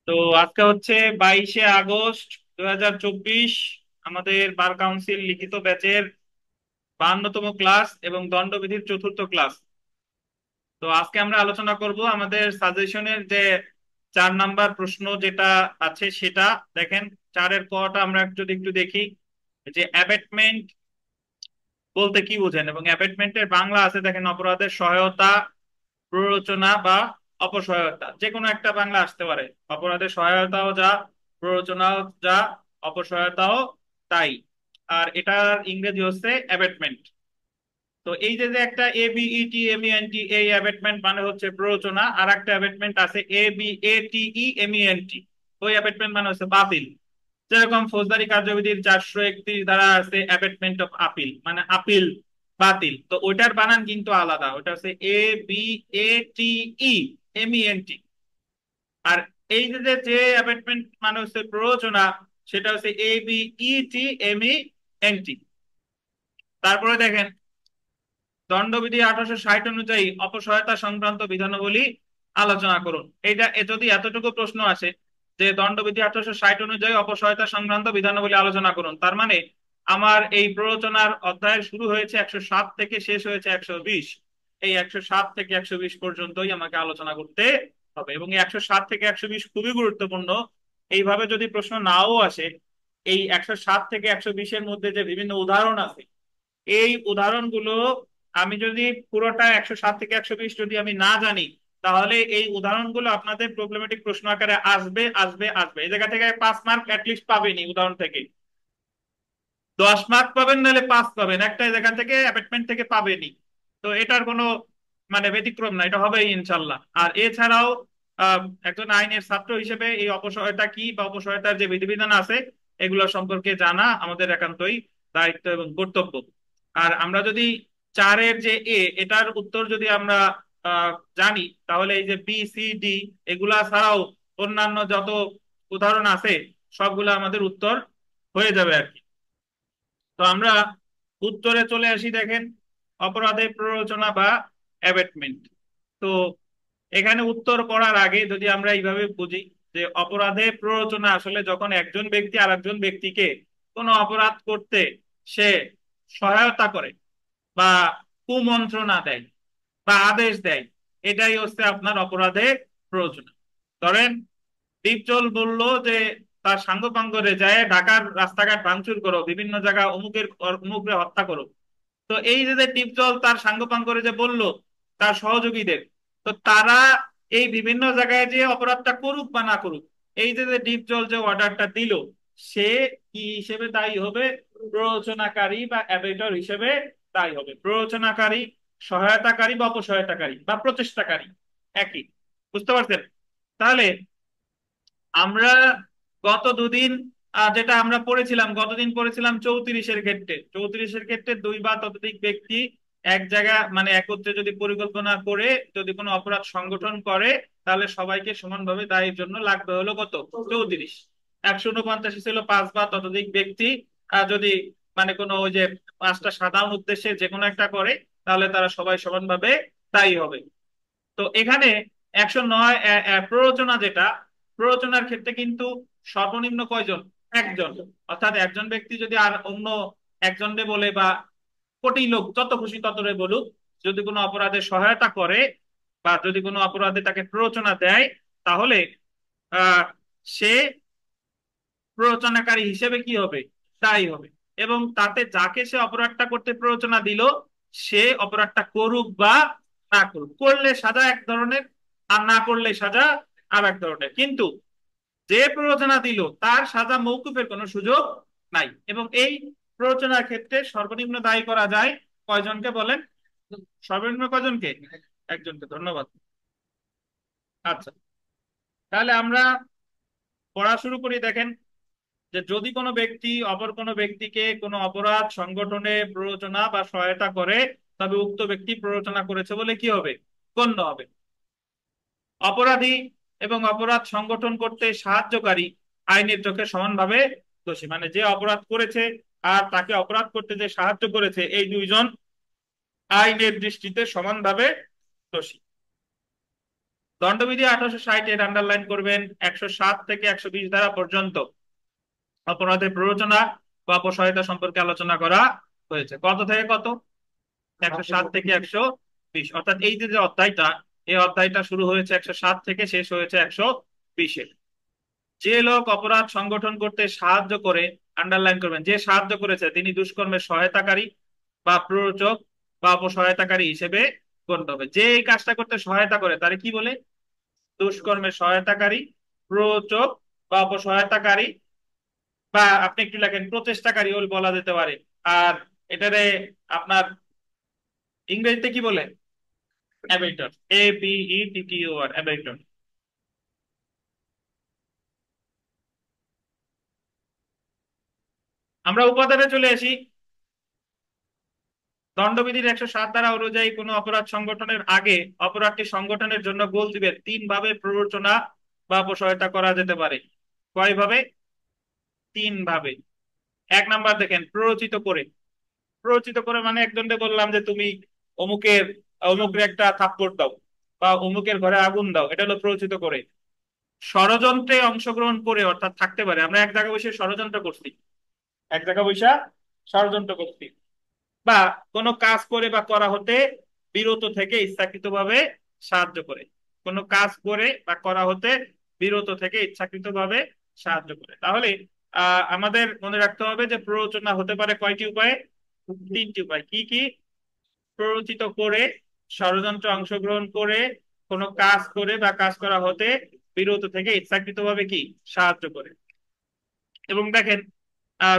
তো আজকে হচ্ছে 22শে আগস্ট 2024। আমাদের বার কাউন্সিল লিখিত ব্যাচের 52তম ক্লাস এবং দণ্ডবিধির চতুর্থ ক্লাস। তো আজকে আমরা আলোচনা করব আমাদের সাজেশনের যে 4 নাম্বার প্রশ্ন যেটা আছে সেটা। দেখেন, 4-এর কটা আমরা যদি একটু দেখি, যে অ্যাবেটমেন্ট বলতে কি বোঝেন, এবং অ্যাবেটমেন্টের বাংলা আছে দেখেন, অপরাধের সহায়তা, প্ররোচনা বা অপসহায়তা, যে কোনো একটা বাংলা আসতে পারে। অপরাধের সহায়তাও যা, প্ররোচনাও যা, অপসহায়তাও তাই। আর এটার ইংরেজি হচ্ছে অ্যাবেটমেন্ট। তো এই যে যে একটা ABET MENT, এই অ্যাবেটমেন্ট মানে হচ্ছে প্ররোচনা, আর একটা অ্যাবেটমেন্ট আছে ABATEMENT, ওই অ্যাবেটমেন্ট মানে হচ্ছে বাতিল। যেরকম ফৌজদারি কার্যবিধির 431 ধারা আছে অ্যাবেটমেন্ট অফ আপিল, মানে আপিল বাতিল। তো ওইটার বানান কিন্তু আলাদা, ওটা হচ্ছে ABATEMENT। আর এই যে যে যে অ্যামেন্ডমেন্ট মানে হচ্ছে প্ররোচনা, সেটা হচ্ছে ABETMENT। তারপরে দেখেন, দণ্ডবিধি 1860 অনুযায়ী অপসহায়তা সংক্রান্ত বিধানাবলী আলোচনা করুন। এইটা যদি এতটুকু প্রশ্ন আসে যে দণ্ডবিধি 1860 অনুযায়ী অপসহায়তা সংক্রান্ত বিধানাবলী আলোচনা করুন, তার মানে আমার এই প্ররোচনার অধ্যায় শুরু হয়েছে 107 থেকে শেষ হয়েছে 120। এই 107 থেকে 120 পর্যন্তই আমাকে আলোচনা করতে হবে, এবং এই 107 থেকে 120 খুবই গুরুত্বপূর্ণ। এইভাবে যদি প্রশ্ন নাও আসে, এই 107 থেকে 120-এর মধ্যে যে বিভিন্ন উদাহরণ আছে, এই উদাহরণগুলো আমি যদি পুরোটা 107 থেকে 120 যদি আমি না জানি, তাহলে এই উদাহরণগুলো আপনাদের প্রবলেমেটিক প্রশ্ন আকারে আসবে আসবে আসবে। এই জায়গা থেকে 5 মার্ক অ্যাটলিস্ট পাবেনই উদাহরণ থেকে, 10 মার্ক পাবেন, নাহলে 5 পাবেন, একটা জায়গা থেকে অ্যাপার্টমেন্ট থেকে পাবেনই। তো এটার কোনো মানে ব্যতিক্রম না, এটা হবেই ইনশাল্লাহ। আর এছাড়াও একজন আইনের ছাত্র হিসেবে এই অপসহায়তা কি বা অপসহায়তার যে বিধিবিধান আছে, এগুলো সম্পর্কে জানা আমাদের একান্তই দায়িত্ব এবং কর্তব্য। আর আমরা যদি 4-এর যে এটার উত্তর যদি আমরা আহ, জানি, তাহলে এই যে BCD এগুলা ছাড়াও অন্যান্য যত উদাহরণ আছে সবগুলো আমাদের উত্তর হয়ে যাবে আর কি। তো আমরা উত্তরে চলে আসি। দেখেন, অপরাধের প্ররোচনা বা অ্যাবেটমেন্ট। তো এখানে উত্তর করার আগে যদি আমরা এইভাবে বুঝি যে অপরাধে প্ররোচনা আসলে যখন একজন ব্যক্তি আর একজন ব্যক্তিকে কোনো অপরাধ করতে সে সহায়তা করে বা কুমন্ত্রণা দেয় বা আদেশ দেয়, এটাই হচ্ছে আপনার অপরাধে প্ররোচনা। ধরেন, ডিপজল বলল যে তার সাঙ্গপাঙ্গরে যায় ঢাকার রাস্তাঘাট ভাঙচুর করো, বিভিন্ন জায়গা অমুকের অমুকরে হত্যা করো। তো এই যে যে ডিপজল তার সাঙ্গপাঙ্গরে যে বলল তার সহযোগীদের, তো তারা এই বিভিন্ন জায়গায় যে অপরাধটা করুক বা না করুক, এই যে যে ডিপজল যে অর্ডারটা দিল, সে কি হিসেবে দায়ী হবে? প্ররোচনাকারী বা অ্যাবেটর হিসেবে দায়ী হবে। প্ররোচনাকারী, সহায়তাকারী বা অপসহায়তাকারী বা প্রচেষ্টাকারী, একই। বুঝতে পারছেন? তাহলে আমরা গত দুদিন যেটা আমরা পড়েছিলাম, গতদিন পড়েছিলাম 34-এর ক্ষেত্রে। 34-এর ক্ষেত্রে দুই বা ততোধিক ব্যক্তি এক জায়গা মানে একত্রে যদি পরিকল্পনা করে যদি কোনো অপরাধ সংগঠন করে, তাহলে সবাইকে সমানভাবে দায়ের জন্য লাগবে হলো কত? 34। 149 ছিল 5 বা ততোধিক ব্যক্তি যদি মানে কোনো ওই যে 5টা সাধারণ উদ্দেশ্যে যে কোনো একটা করে, তাহলে তারা সবাই সমানভাবে দায়ী হবে। তো এখানে 109 প্ররোচনা যেটা, প্ররোচনার ক্ষেত্রে কিন্তু সর্বনিম্ন কয়জন? একজন। অর্থাৎ একজন ব্যক্তি যদি আর অন্য একজনকে বলে বা কোটি লোক যত খুশি ততরে বলুক, যদি কোনো অপরাধে সহায়তা করে বা যদি কোনো অপরাধে তাকে প্ররোচনা দেয়, তাহলে আহ সে প্ররোচনাকারী হিসেবে কি হবে? দায়ী হবে। এবং তাতে যাকে সে অপরাধটা করতে প্ররোচনা দিল, সে অপরাধটা করুক বা না করুক, করলে সাজা এক ধরনের আর না করলে সাজা আর এক ধরনের। কিন্তু যে প্ররোচনা দিল তার সাজা মৌকুফের কোনো সুযোগ নাই। এবং এই প্ররোচনার ক্ষেত্রে সর্বনিম্ন দায়ী করা যায় কয়জনকে বলেন? সর্বনিম্ন কয়জনকে? একজনকে। ধন্যবাদ। আচ্ছা, তাহলে আমরা পড়া শুরু করি। দেখেন, যে যদি কোনো ব্যক্তি অপর কোনো ব্যক্তিকে কোনো অপরাধ সংগঠনে প্ররোচনা বা সহায়তা করে, তবে উক্ত ব্যক্তি প্ররোচনা করেছে বলে কি হবে? গণ্য হবে। অপরাধী এবং অপরাধ সংগঠন করতে সাহায্যকারী আইনের চোখে সমানভাবে দোষী। মানে যে অপরাধ করেছে আর তাকে অপরাধ করতে যে সাহায্য করেছে, এই দুইজন আইনের দৃষ্টিতে সমানভাবে দোষী। দণ্ডবিধি 1860-এর আন্ডারলাইন করবেন 107 থেকে 120 ধারা পর্যন্ত অপরাধের প্ররোচনা বা অপসহায়তা সম্পর্কে আলোচনা করা হয়েছে। কত থেকে কত? 107 থেকে 120, অর্থাৎ এই যে যে অধ্যায়টা, এই অধ্যায়টা শুরু হয়েছে 107 থেকে, শেষ হয়েছে 120-এ। যে লোক অপরাধ সংগঠন করতে সাহায্য করে, আন্ডারলাইন করবেন, যে সাহায্য করেছে তিনি দুষ্কর্মের সহায়তাকারী বা প্ররোচক বা অপসহায়তাকারী হিসেবে গণ্য হবে। যে এই কাজটা করতে সহায়তা করে তারে কি বলে? দুষ্কর্মের সহায়তাকারী, প্ররোচক বা অপসহায়তাকারী, বা আপনি একটু লেখেন প্রচেষ্টাকারী বলা যেতে পারে। আর এটারে আপনার ইংরেজিতে কি বলে? অ্যাবেটর, ABETTOR, অ্যাবেটর। আমরা উপাদানে চলে আসি। দণ্ডবিধির 107 ধারা অনুযায়ী কোনো অপরাধ সংগঠনের আগে অপরাধটি সংগঠনের জন্য গোলযোগের 3 ভাবে প্ররোচনা বা অপসহায়তা করা যেতে পারে। কয় ভাবে? 3 ভাবে। 1 নাম্বার দেখেন, প্ররোচিত করে। প্ররোচিত করে মানে একজনকে বললাম যে তুমি অমুকের অমুকের একটা থাপ্পড় দাও বা অমুকের ঘরে আগুন দাও, এটা হলো প্ররোচিত করে। ষড়যন্ত্রে অংশগ্রহণ করে, অর্থাৎ থাকতে পারে আমরা এক জায়গায় বসে ষড়যন্ত্র করছি, এক জায়গায় বসে ষড়যন্ত্র করছি, বা কোনো কাজ করে বা করা হতে বিরত থেকে ইচ্ছাকৃতভাবে সাহায্য করে। কোনো কাজ করে বা করা হতে বিরত থেকে ইচ্ছাকৃতভাবে সাহায্য করে। তাহলে আমাদের মনে রাখতে হবে যে প্ররোচনা হতে পারে কয়টি উপায়ে? 3টি উপায়। কি কি? প্ররোচিত করে, ষড়যন্ত্রে অংশগ্রহণ করে, কোনো কাজ করে বা কাজ করা হতে বিরত থেকে ইচ্ছাকৃতভাবে কি সাহায্য করে। এবং দেখেন,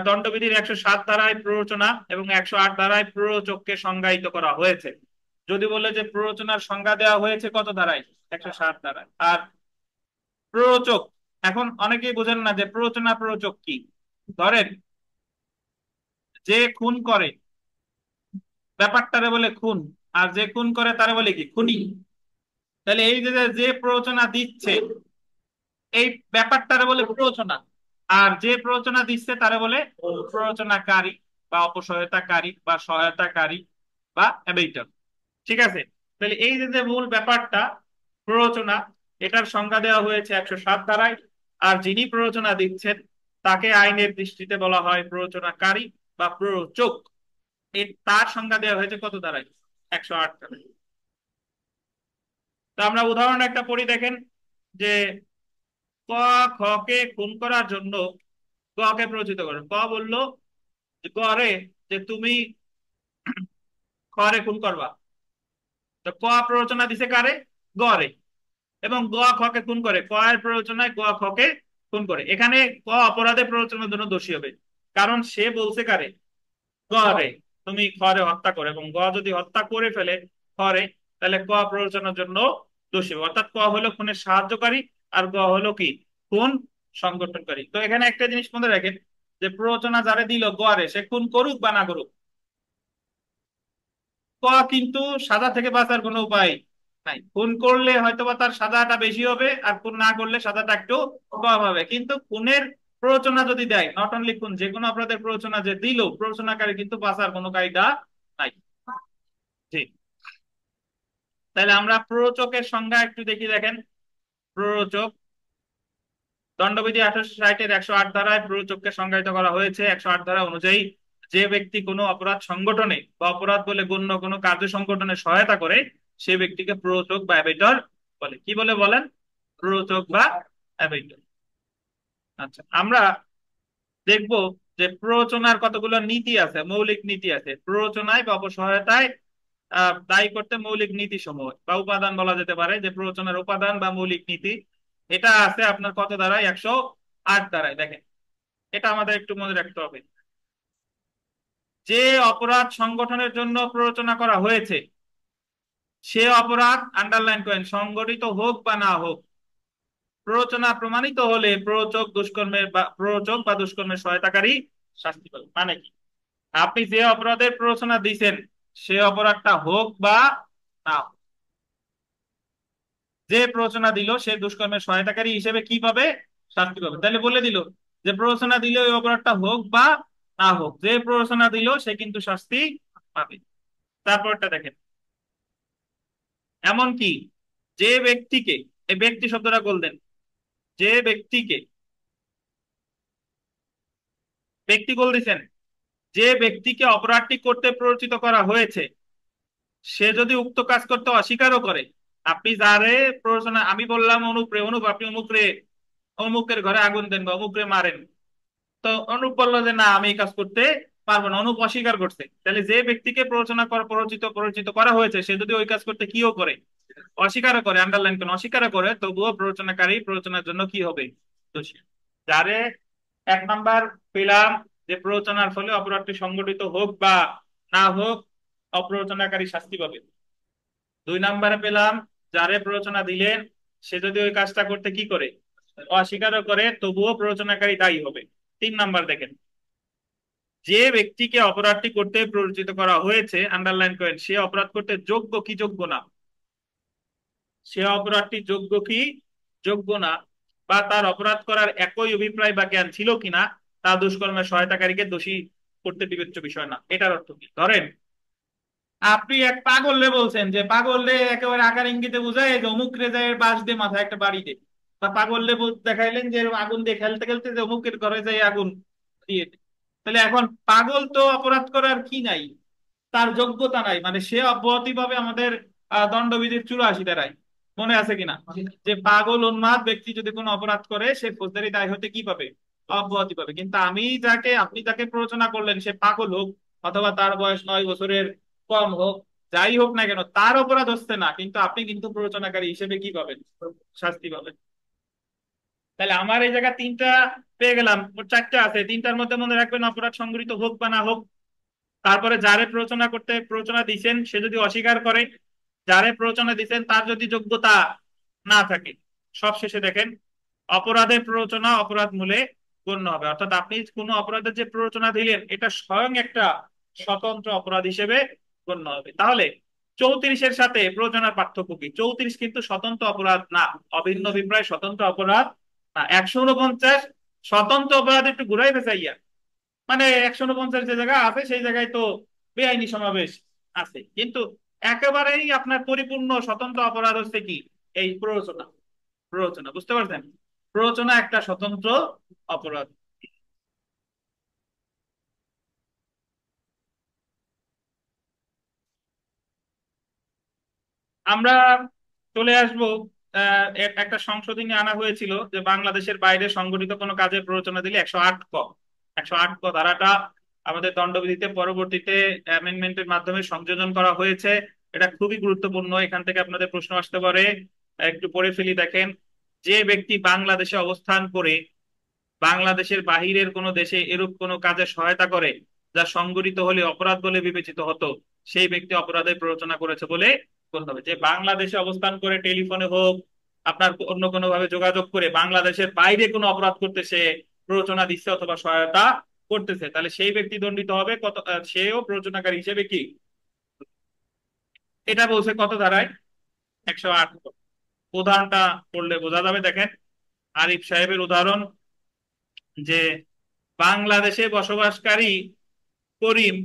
দণ্ডবিধির 107 ধারায় প্ররোচনা এবং 108 ধারায় প্ররোচককে সংজ্ঞায়িত করা হয়েছে। যদি বলে যে প্ররোচনার সংজ্ঞা দেওয়া হয়েছে কত ধারায়? 107 ধারায়। আর প্ররোচক, এখন অনেকেই বোঝেন না যে প্ররোচনা প্ররোচক কি। ধরেন, যে খুন করে ব্যাপারটারে বলে খুন, আর যে খুন করে তারে বলে কি খুনি। তাহলে এই যে যে প্ররোচনা দিচ্ছে এই ব্যাপারটারে বলে প্ররোচনা, আর যে প্ররোচনা দিচ্ছে তারে বলে প্ররোচনাকারী বা অপসহায়তাকারী বা সহায়তাকারী বা অ্যাবেইটর। ঠিক আছে? তাহলে এই যে যে মূল ব্যাপারটা প্ররোচনা, এটার সংজ্ঞা দেওয়া হয়েছে 107 ধারায়। আর যিনি প্ররোচনা দিচ্ছেন তাকে আইনের দৃষ্টিতে বলা হয় প্ররোচনাকারী বা প্ররোচক। তার সংজ্ঞা দেওয়া হয়েছে কত ধারায়? 108 ধারায়। তো আমরা উদাহরণ একটা পড়ি, দেখেন যে ক খ কে খুন করার জন্য ক কে প্ররোচিত করে। ক বলল যে ক রে, যে তুমি খ রে খুন করবা। তো ক প্ররোচনা দিছে কারে? গ রে। এবং গ খ কে খুন করে, ক এর প্ররোচনায় গ খ কে খুন করে। এখানে ক অপরাধে প্ররোচনার জন্য দোষী হবে, কারণ সে বলছে কারে? গ রে তুমি খ রে হত্যা করে, এবং গ যদি হত্যা করে ফেলে খ রে, তাহলে ক প্ররোচনার জন্য দোষী হবে। অর্থাৎ ক হলো খুনের সাহায্যকারী, আর গ হলো কি খুন সংগঠনকারী। তো এখানে একটা জিনিস মনে রাখেন, যে প্ররোচনা যারে দিল গ রে, সে খুন করুক বা না করুক, ক কিন্তু সাজা থেকে বাঁচার কোনো উপায় নাই। খুন করলে হয়তোবা তার সাজাটা বেশি হবে, আর খুন না করলে সাজাটা একটু কম হবে। কিন্তু খুনের প্ররোচনা যদি দেয়, নট অনলি খুন, যে কোনো অপরাধের প্ররোচনা যে দিল, প্ররোচনাকারী কিন্তু বাঁচার কোনো কায়দা নাই। জি। তাহলে আমরা প্ররোচকের সংজ্ঞা একটু দেখি, দেখেন। প্ররোচক, দণ্ডবিধি 1860-এর 108 ধারায় প্ররোচককে সংজ্ঞায়িত করা হয়েছে। 108 ধারা অনুযায়ী যে ব্যক্তি কোনো অপরাধ সংগঠনে বা অপরাধ বলে গণ্য কোনো কার্য সংগঠনে সহায়তা করে, সে ব্যক্তিকে প্ররোচক বা অ্যাবেটর বলে। কি বলে বলেন? প্ররোচক বা অ্যাবেটর। আচ্ছা, আমরা দেখব যে প্ররোচনার কতগুলো নীতি আছে, মৌলিক নীতি আছে। প্ররোচনায় বা অপসহায়তায় দায়ী করতে মৌলিক নীতি সমূহ বা উপাদান বলা যেতে পারে, যে প্ররোচনার উপাদান বা মৌলিক নীতি, এটা আছে আপনার কত ধারায়? 108 ধারায়। দেখেন, এটা আমাদের একটু মনে রাখতে হবে। যে অপরাধ সংগঠনের জন্য প্ররোচনা করা হয়েছে, সে অপরাধ, আন্ডারলাইন করেন, সংগঠিত হোক বা না হোক, প্ররোচনা প্রমাণিত হলে প্ররোচক বা দুষ্কর্মের সহায়তাকারী শাস্তি পাবে। মানে কি? আপনি যে অপরাধের প্ররোচনা দিচ্ছেন, সে অপরাধটা হোক বা না হোক, যে প্ররোচনা দিল সে দুষ্কর্মের সহায়তাকারী হিসেবে কি পাবে? শাস্তি পাবে। তাহলে বলে দিল যে প্ররোচনা দিলে ওই অপরাধটা হোক বা না হোক, যে প্ররোচনা দিল সে কিন্তু শাস্তি পাবে। তারপরটা দেখেন, এমনকি যে ব্যক্তিকে, এই ব্যক্তি শব্দটা বলতেন, যে ব্যক্তিকে, ব্যক্তি বল দিচ্ছেন, যে ব্যক্তিকে অপরাধটি করতে প্ররোচিত করা হয়েছে সে যদি উক্ত কাজ করতে অস্বীকারও করে, আপনি যারে প্ররোচনা, আমি বললাম অনুপ্রে, অনুপ আপনি অমুকরে, অমুকের ঘরে আগুন দেন বা অমুকরে মারেন, তো অনুপ বললো যে না আমি এই কাজ করতে পারবো না, অনুপ অস্বীকার করছে, তাহলে যে ব্যক্তিকে প্ররোচনা করা, প্ররোচিত প্ররোচিত করা হয়েছে সে যদি ওই কাজ করতে কিও করে, অস্বীকারও করে, আন্ডারলাইন করে অস্বীকারও করে, তবুও প্ররোচনাকারী প্ররোচনার জন্য কি হবে? দোষী। যারে এক নাম্বার পেলাম যে প্ররোচনার ফলে অপরাধটি সংগঠিত হোক বা না হোক অপ্ররোচনাকারী শাস্তি পাবে। দুই নাম্বারে পেলাম যারে প্ররোচনা দিলেন সে যদি ওই কাজটা করতে কি করে, অস্বীকারও করে, তবুও প্ররোচনাকারী দায়ী হবে। তিন নাম্বার দেখেন, যে ব্যক্তিকে অপরাধটি করতে প্ররোচিত করা হয়েছে, আন্ডারলাইন করেন, সে অপরাধ করতে যোগ্য কি যোগ্য না, সে অপরাধটি যোগ্য কি যোগ্য না, বা তার অপরাধ করার একই অভিপ্রায় বা জ্ঞান ছিল কিনা তা দুষ্কর্মের সহায়তাকারীকে দোষী করতে বিবেচ্য বিষয় না। এটার অর্থ কি? ধরেন আপনি এক পাগলরে বলছেন যে পাগলরে একেবারে আকার ইঙ্গিতে বুঝায় যে অমুক রেজায়ের পাশ দিয়ে মাথায় একটা বাড়ি দে, বা পাগলরে দেখাইলেন যে এরকম আগুন দিয়ে খেলতে খেলতে যে অমুকের ঘরে যাই আগুন দিয়ে দে। তাহলে এখন পাগল তো অপরাধ করার কি নাই, তার যোগ্যতা নাই, মানে সে অব্যাহতি পাবে আমাদের দণ্ডবিধির 84 ধারায়, মনে আছে কিনা, যে পাগল উন্মাদ ব্যক্তি যদি কোনো অপরাধ করে সে ফৌজদারি দায় হতে কি পাবে, অব্যাহতি পাবে। কিন্তু আমি যাকে, আপনি যাকে প্ররোচনা করলেন সে পাগল হোক অথবা তার বয়স 9 বছরের কম হোক, যাই হোক না কেন তার অপরাধ হচ্ছে না, কিন্তু আপনি কিন্তু প্ররোচনাকারী হিসেবে কি পাবেন, শাস্তি পাবেন। তাহলে আমার এই জায়গা তিনটা পেয়ে গেলাম, মোট চারটা আছে, তিনটার মধ্যে মনে রাখবেন অপরাধ সংগঠিত হোক বা না হোক, তারপরে যারে প্ররোচনা করতে প্ররোচনা দিচ্ছেন সে যদি অস্বীকার করে, যারে প্ররোচনা দিচ্ছেন তার যদি যোগ্যতা না থাকে, সব শেষে দেখেন অপরাধের প্ররোচনা অপরাধ মূলে গণ্য হবে, অর্থাৎ আপনি কোনো অপরাধের যে প্ররোচনা দিলেন এটা স্বয়ং একটা স্বতন্ত্র অপরাধ হিসেবে গণ্য হবে। তাহলে 34-এর সাথে প্ররোচনার পার্থক্য কি? 34 কিন্তু স্বতন্ত্র অপরাধ না, অভিন্ন অভিপ্রায় স্বতন্ত্র অপরাধ না। 149 স্বতন্ত্র অপরাধ, একটু ঘুরাই পেঁচাইয়া, মানে 149 যে জায়গা আছে সেই জায়গায় তো বেআইনি সমাবেশ আছে, কিন্তু একেবারেই আপনার পরিপূর্ণ স্বতন্ত্র অপরাধ হচ্ছে কি, এই প্ররোচনা। প্ররোচনা বুঝতে পারছেন, প্ররোচনা একটা স্বতন্ত্র অপরাধ। আমরা চলে আসবো, একটা সংশোধনী আনা হয়েছিল যে বাংলাদেশের বাইরে সংগঠিত কোনো কাজে প্ররোচনা দিলে 108 ক, 108 ক ধারাটা আমাদের দণ্ডবিধিতে পরবর্তীতে অ্যামেন্ডমেন্টের মাধ্যমে সংযোজন করা হয়েছে। এটা খুবই গুরুত্বপূর্ণ, এখান থেকে আপনাদের প্রশ্ন আসতে পারে, একটু পড়ে ফেলি দেখেন। যে ব্যক্তি বাংলাদেশে অবস্থান করে বাংলাদেশের বাহিরের কোনো দেশে এরূপ কোনো কাজে সহায়তা করে যা সংগঠিত হলে অপরাধ বলে বিবেচিত হতো, সেই ব্যক্তি অপরাধের প্ররোচনা করেছে বলে বলতে হবে। যে বাংলাদেশে অবস্থান করে টেলিফোনে হোক আপনার অন্য কোনো ভাবে যোগাযোগ করে বাংলাদেশের বাইরে কোনো অপরাধ করতে সে প্ররোচনা দিচ্ছে অথবা সহায়তা করতেছে, তাহলে সেই ব্যক্তি দণ্ডিত হবে কত, সেও প্ররোচনাকারী হিসেবে কি, এটা বলছে কত ধারায়, 108। উদাহরণটা পড়লে বোঝা যাবে, দেখেন আরিফ সাহেবের উদাহরণ, যে বাংলাদেশে বসবাসকারী করিম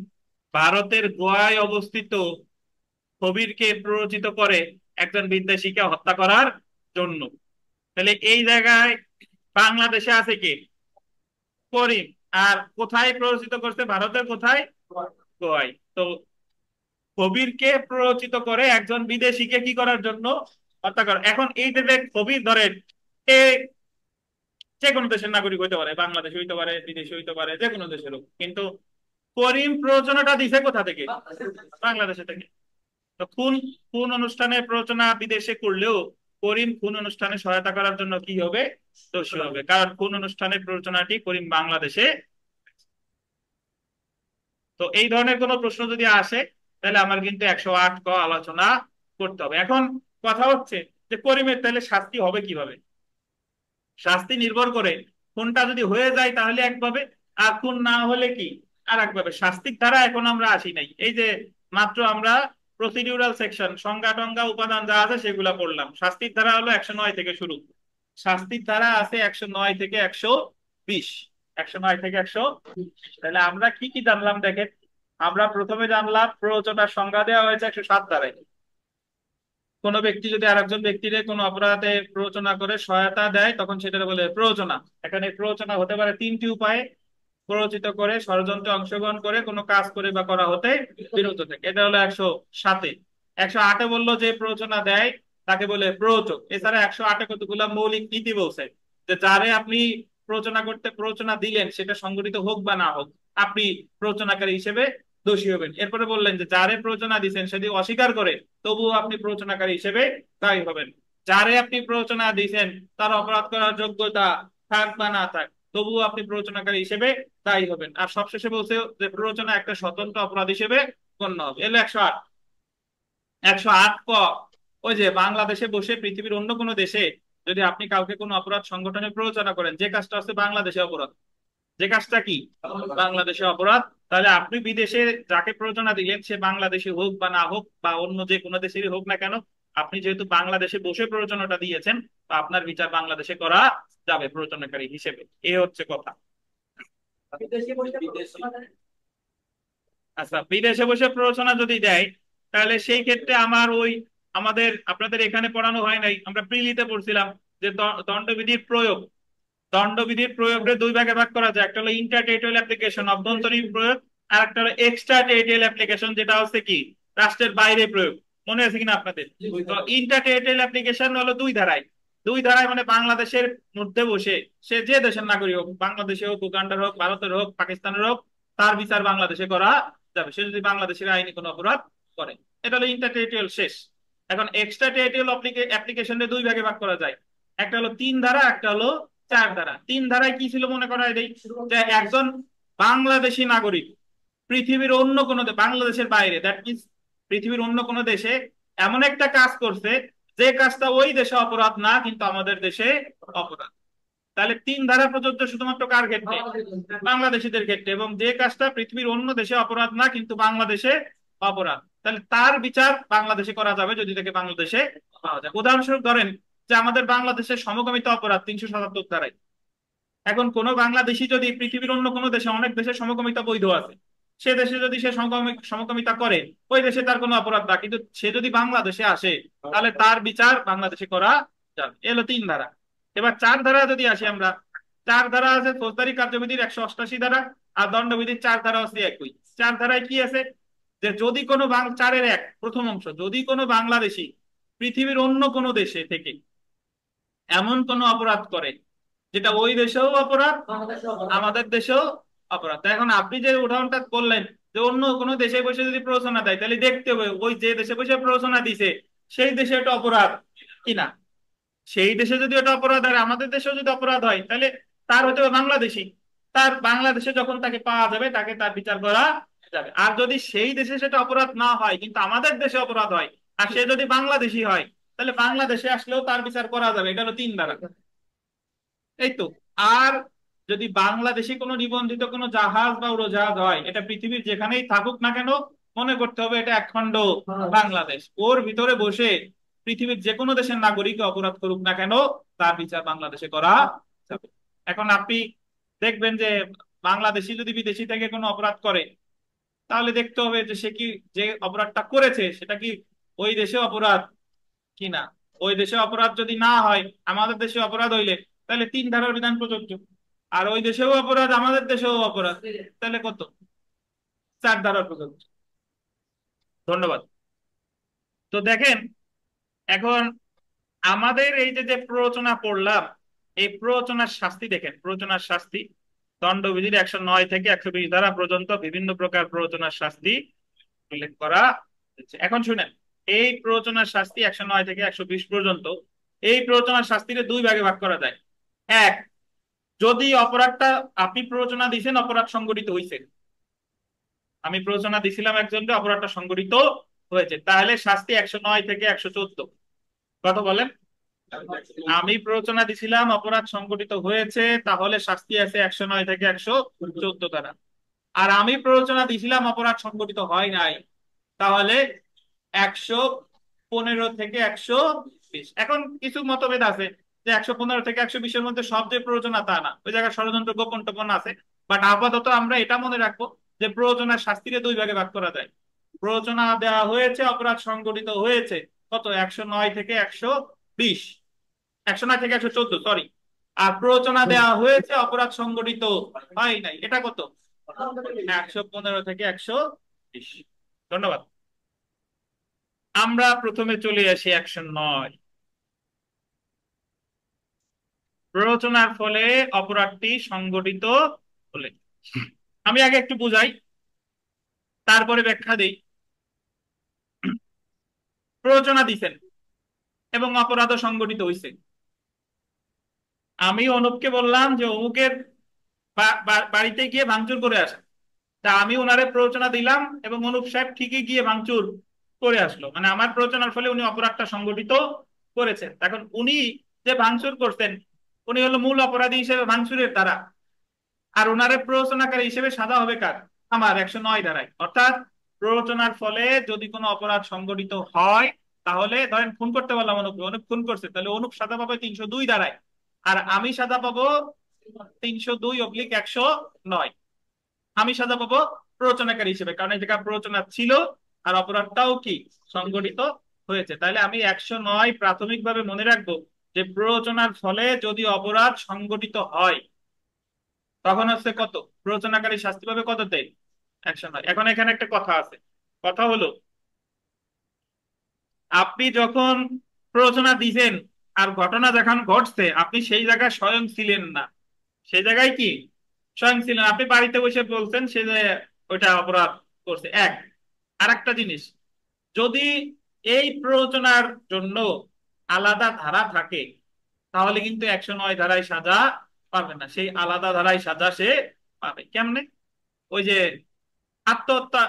ভারতের গোয়ায় অবস্থিত কবিরকে প্ররোচিত করে একজন বিদেশিকে হত্যা করার জন্য। তাহলে এই জায়গায় বাংলাদেশে আছে কে, করিম, আর কোথায় প্ররোচিত করছে, ভারতের কোথায়, গোয়ায়। তো কবিরকে প্ররোচিত করে একজন বিদেশিকে কি করার জন্য, হত্যা করা। এখন এই যে কবির ধরেন এ যে কোনো দেশের নাগরিক হইতে পারে, বাংলাদেশ হইতে পারে, বিদেশি হইতে পারে, যে কোনো দেশের হোক, কিন্তু করিম প্ররোচনাটা দিছে কোথা থেকে, বাংলাদেশে থেকে। তো খুন, খুন অনুষ্ঠানে প্ররোচনা বিদেশে করলেও করিম খুন অনুষ্ঠানে সহায়তা করার জন্য কি হবে, দোষী হবে, কারণ খুন অনুষ্ঠানের প্ররোচনাটি করিম বাংলাদেশে। তো এই ধরনের কোনো প্রশ্ন যদি আসে তাহলে আমার কিন্তু 108 ক আলোচনা করতে হবে। এখন কথা হচ্ছে যে করিমের তাহলে শাস্তি হবে কিভাবে, শাস্তি নির্ভর করে খুনটা যদি হয়ে যায় তাহলে একভাবে, আর খুন না হলে কি আর একভাবে। শাস্তির ধারা এখন আমরা আসি নাই, এই যে মাত্র আমরা প্রসিডিউরাল সেকশন সংজ্ঞা টঙ্গা উপাদান যা আছে সেগুলা পড়লাম। শাস্তির ধারা হলো 109 থেকে শুরু, শাস্তির ধারা আছে 109 থেকে 120, 109 থেকে 120। তাহলে আমরা কি কি জানলাম দেখেন, আমরা প্রথমে জানলাম প্ররোচনার সংজ্ঞা দেওয়া হয়েছে 107 ধারায়, কোনো ব্যক্তি যদি আরেকজন ব্যক্তির কোনো অপরাধে প্ররোচনা করে সহায়তা দেয় তখন সেটা বলে প্ররোচনা। এখানে প্ররোচনা হতে পারে তিনটি উপায়ে: প্ররোচিত করে, ষড়যন্ত্রে অংশগ্রহণ করে, কোনো কাজ করে বা করা হতে বিরত থেকে। এটা হলো 107-এ। 108-এ বললো যে প্ররোচনা দেয় তাকে বলে প্ররোচক। এছাড়া 108-এ কতগুলা মৌলিক নীতি বলছে যে যারে আপনি প্ররোচনা দিলেন সেটা সংগঠিত হোক বা না হোক, আপনি প্ররোচনাকারী হিসেবে দোষী হবেন। এরপরে বললেন যে যারে প্ররোচনা দিচ্ছেন সেটি অস্বীকার করে তবুও আপনি প্ররোচনাকারী হিসেবে দায়ী হবেন। যারে আপনি প্ররোচনা দিচ্ছেন তার অপরাধ করার যোগ্যতা থাক বা না থাক, তবুও আপনি প্ররোচনাকারী হিসেবে দায়ী হবেন। আর সবশেষে বলছে যে প্ররোচনা একটা স্বতন্ত্র অপরাধ হিসেবে গণ্য হবে। এলো 108। 108 ওই যে বাংলাদেশে বসে পৃথিবীর অন্য কোনো দেশে যদি আপনি কাউকে কোনো অপরাধ সংগঠনে প্ররোচনা করেন, যে কাজটা হচ্ছে বাংলাদেশে অপরাধ, যে কাজটা কি বাংলাদেশে অপরাধ, তাহলে আপনি বিদেশে যাকে প্ররোচনা দিলেন সে বাংলাদেশি হোক বা না হোক বা অন্য যে কোনো দেশেরই হোক না কেন, আপনি যেহেতু বাংলাদেশে বসে প্ররোচনাটা দিয়েছেন, তো আপনার বিচার বাংলাদেশে করা যাবে প্ররোচনাকারী হিসেবে। এ হচ্ছে কথা। আচ্ছা, বিদেশে বসে প্ররোচনা যদি দেয় তাহলে সেই ক্ষেত্রে আপনাদের এখানে পড়ানো হয় নাই, আমরা প্রিলিতে পড়ছিলাম যে দণ্ডবিধির প্রয়োগ। দণ্ডবিধির প্রয়োগের দুই ভাগে ভাগ করা যায়, একটা হলো ইন্টার টেরিটোরিয়াল অ্যাপ্লিকেশন অভ্যন্তরীণ প্রয়োগ, আর একটা হলো এক্সট্রা টেরিটোরিয়াল অ্যাপ্লিকেশন যেটা হচ্ছে কি রাষ্ট্রের বাইরে প্রয়োগ। মনে আছে কিনা আপনাদের? তো ইন্টার টেরিটোরিয়াল অ্যাপ্লিকেশন হলো দুই ধারায় মানে বাংলাদেশের মধ্যে বসে সে যে দেশের নাগরিক হোক, বাংলাদেশে হোক, উগান্ডার হোক, ভারতের হোক, পাকিস্তানের হোক, তার বিচার বাংলাদেশে করা যাবে সে যদি বাংলাদেশের আইনি কোনো অপরাধ করে। এটা হলো ইন্টার টেরিটোরিয়াল শেষ। এখন এক্সট্রা টেরিটোরিয়াল অ্যাপ্লিকেশনের দুই ভাগে ভাগ করা যায়, একটা হলো 3 ধারা, একটা হলো 4 ধারা। 3 ধারায় কি ছিল মনে করা যায় যে একজন বাংলাদেশি নাগরিক পৃথিবীর অন্য কোনো বাংলাদেশের বাইরে, দ্যাট মিনস পৃথিবীর অন্য কোনো দেশে এমন একটা কাজ করছে যে কাজটা ওই দেশে অপরাধ না কিন্তু আমাদের দেশে অপরাধ। তাহলে 3 ধারা প্রযোজ্য শুধুমাত্র কার ক্ষেত্রে? বাংলাদেশিদের ক্ষেত্রে। এবং যে কাজটা পৃথিবীর অন্য দেশে অপরাধ না কিন্তু বাংলাদেশে অপরাধ, তাহলে তার বিচার বাংলাদেশে করা যাবে যদি তাকে বাংলাদেশে পাওয়া যায়। উদাহরণস্বরূপ ধরেন যে আমাদের বাংলাদেশের সমকামিতা অপরাধ 377 ধারায়। এখন কোন বাংলাদেশি যদি পৃথিবীর অন্য কোনো দেশে, অনেক দেশে সমকামিতা বৈধ আছে, সে দেশে যদি সে সমকামিতা করে, ওই দেশে তার কোনো অপরাধ না, কিন্তু সে যদি বাংলাদেশে আসে তাহলে তার বিচার বাংলাদেশে করা যাবে। এলো 3 ধারা। এবার 4 ধারা যদি আসি আমরা, 4 ধারা আছে ফৌজদারি কার্যবিধির 188 ধারা, আর দণ্ডবিধির 4 ধারা আছে একই। 4 ধারায় কি আছে যে যদি কোনো 4-এর 1 প্রথম অংশ, যদি কোনো বাংলাদেশি পৃথিবীর অন্য কোনো দেশে থেকে এমন কোন অপরাধ করে যেটা ওই দেশেও অপরাধ আমাদের দেশেও অপরাধ। তা এখন আপনি যে উদাহরণটা করলেন যে অন্য কোনো দেশে বসে যদি প্ররোচনা দেয়, তাহলে দেখতে হবে ওই যে দেশে বসে প্ররোচনা দিছে সেই দেশে এটা অপরাধ কিনা। সেই দেশে যদি এটা অপরাধ আর আমাদের দেশেও যদি অপরাধ হয়, তাহলে তার হতে হবে বাংলাদেশি, তার বাংলাদেশে যখন তাকে পাওয়া যাবে তাকে তার বিচার করা যাবে। আর যদি সেই দেশে সেটা অপরাধ না হয় কিন্তু আমাদের দেশে অপরাধ হয়, আর সে যদি বাংলাদেশি হয়, তাহলে বাংলাদেশে আসলেও তার বিচার করা যাবে। এটা হলো 3 ধারা। এই তো। আর যদি বাংলাদেশে কোনো নিবন্ধিত কোনো জাহাজ বা উড়োজাহাজ হয়, এটা পৃথিবীর যেখানেই থাকুক না কেন, মনে করতে হবে এটা একখণ্ড বাংলাদেশ, ওর ভিতরে বসে পৃথিবীর যে কোনো দেশের নাগরিক অপরাধ করুক না কেন তার বিচার বাংলাদেশে করা যাবে। এখন আপনি দেখবেন যে বাংলাদেশি যদি বিদেশি থেকে কোনো অপরাধ করে, তাহলে দেখতে হবে যে সে কি, যে অপরাধটা করেছে সেটা কি ওই দেশে অপরাধ কিনা। ওই দেশে অপরাধ যদি না হয়, আমাদের দেশে অপরাধ হইলে তাহলে 3 ধারার বিধান প্রযোজ্য। আর ওই দেশেও অপরাধ আমাদের দেশেও অপরাধ, তাহলে কত? 4 ধারার প্রযোজ্য। ধন্যবাদ। তো দেখেন এখন আমাদের এই যে যে প্ররোচনা পড়লাম, এই প্ররোচনার শাস্তি দেখেন, প্ররোচনার শাস্তি দণ্ডবিধির 109 থেকে 120 ধারা পর্যন্ত বিভিন্ন প্রকার প্ররোচনার শাস্তি উল্লেখ করা হয়েছে। এখন শুনেন, এই প্ররোচনার শাস্তি 109 থেকে 120 পর্যন্ত, এই প্ররোচনার শাস্তিকে দুই ভাগে ভাগ করা যায়। এক, যদি অপরাধটা আপনি প্ররোচনা দিয়েছেন, অপরাধ সংঘটিত হয়েছে, আমি প্ররোচনা দিছিলাম একজনকে, অপরাধটা সংঘটিত হয়েছে, তাহলে শাস্তি 109 থেকে 114। কথা বলেন। আমি প্ররোচনা দিছিলাম, অপরাধ সংঘটিত হয়েছে, তাহলে শাস্তি আছে 109 থেকে 114 ধারা। আর আমি প্ররোচনা দিছিলাম, অপরাধ সংঘটিত হয় নাই, তাহলে 115 থেকে 120। এখন কিছু মতভেদ আছে যে 115 থেকে 120-এর মধ্যে সব যে প্ররোচনা তা না, ওই জায়গায় ষড়যন্ত্র গোপন টোপন আছে। বাট আপাতত আমরা এটা মনে রাখবো যে প্ররোচনার শাস্তিকে দুই ভাগে ভাগ করা যায়। প্ররোচনা দেওয়া হয়েছে, অপরাধ সংঘটিত হয়েছে, কত, 109 থেকে 120, 109 থেকে 114, সরি। আর প্ররোচনা দেওয়া হয়েছে, অপরাধ সংগঠিত হয় নাই, এটা কত, 115 থেকে 120। ধন্যবাদ। আমরা প্রথমে চলে আসি 109, প্ররোচনার ফলে অপরাধটি সংগঠিত হলে। আমি আগে একটু বুঝাই, তারপরে ব্যাখ্যা দিই। প্ররোচনা দিছেন এবং অপরাধ সংগঠিত হয়েছে। আমি অনুপকে বললাম যে অমুকের বাড়িতে গিয়ে ভাঙচুর করে আসে। তা আমি ওনারে প্ররোচনা দিলাম এবং অনুপ সাহেব ঠিকই গিয়ে ভাঙচুর করে আসলো, মানে আমার প্ররোচনার ফলে উনি অপরাধটা সংগঠিত করেছেন। এখন উনি যে ভাঙচুর করছেন, উনি হলো মূল অপরাধী হিসেবে ভাঙচুরের দ্বারা, আর ওনারে প্ররোচনাকারী হিসেবে সাজা হবে কার, আমার 109 ধারায়। অর্থাৎ প্ররোচনার ফলে যদি কোনো অপরাধ সংগঠিত হয়, তাহলে ধরেন খুন করতে বললাম অনুপ, অনুপ খুন করছে, তাহলে অনুপ সাজা পাবে 302 ধারায়, আর আমি সাজা পাবো 302/109। আমি সাজা পাবো প্ররোচনাকারী হিসেবে, কারণ এই জায়গায় প্ররোচনা ছিল আর অপরাধটাও কি সংগঠিত হয়েছে। তাহলে আমি 109 প্রাথমিকভাবে মনে রাখবো যে প্ররোচনার ফলে যদি অপরাধ সংগঠিত হয়, তখন হচ্ছে কত, প্ররোচনাকারী শাস্তি পাবে কততে, 109। এখন এখানে একটা কথা আছে, কথা হলো আপনি যখন প্ররোচনা দিছেন আর ঘটনা যখন ঘটছে, আপনি সেই জায়গায় স্বয়ং ছিলেন না। সেই জায়গায় কি স্বয়ং ছিলেন, আপনি বাড়িতে বসে বলছেন সে যে ওইটা অপরাধ করছে, এক। আর একটা জিনিস, যদি এই প্ররোচনার জন্য আলাদা ধারা থাকে, তাহলে কিন্তু 109 ধারায় সাজা পাবে না, সেই আলাদা ধারায় সাজা সে পাবে কেমনে? ওই যে আত্মহত্যা,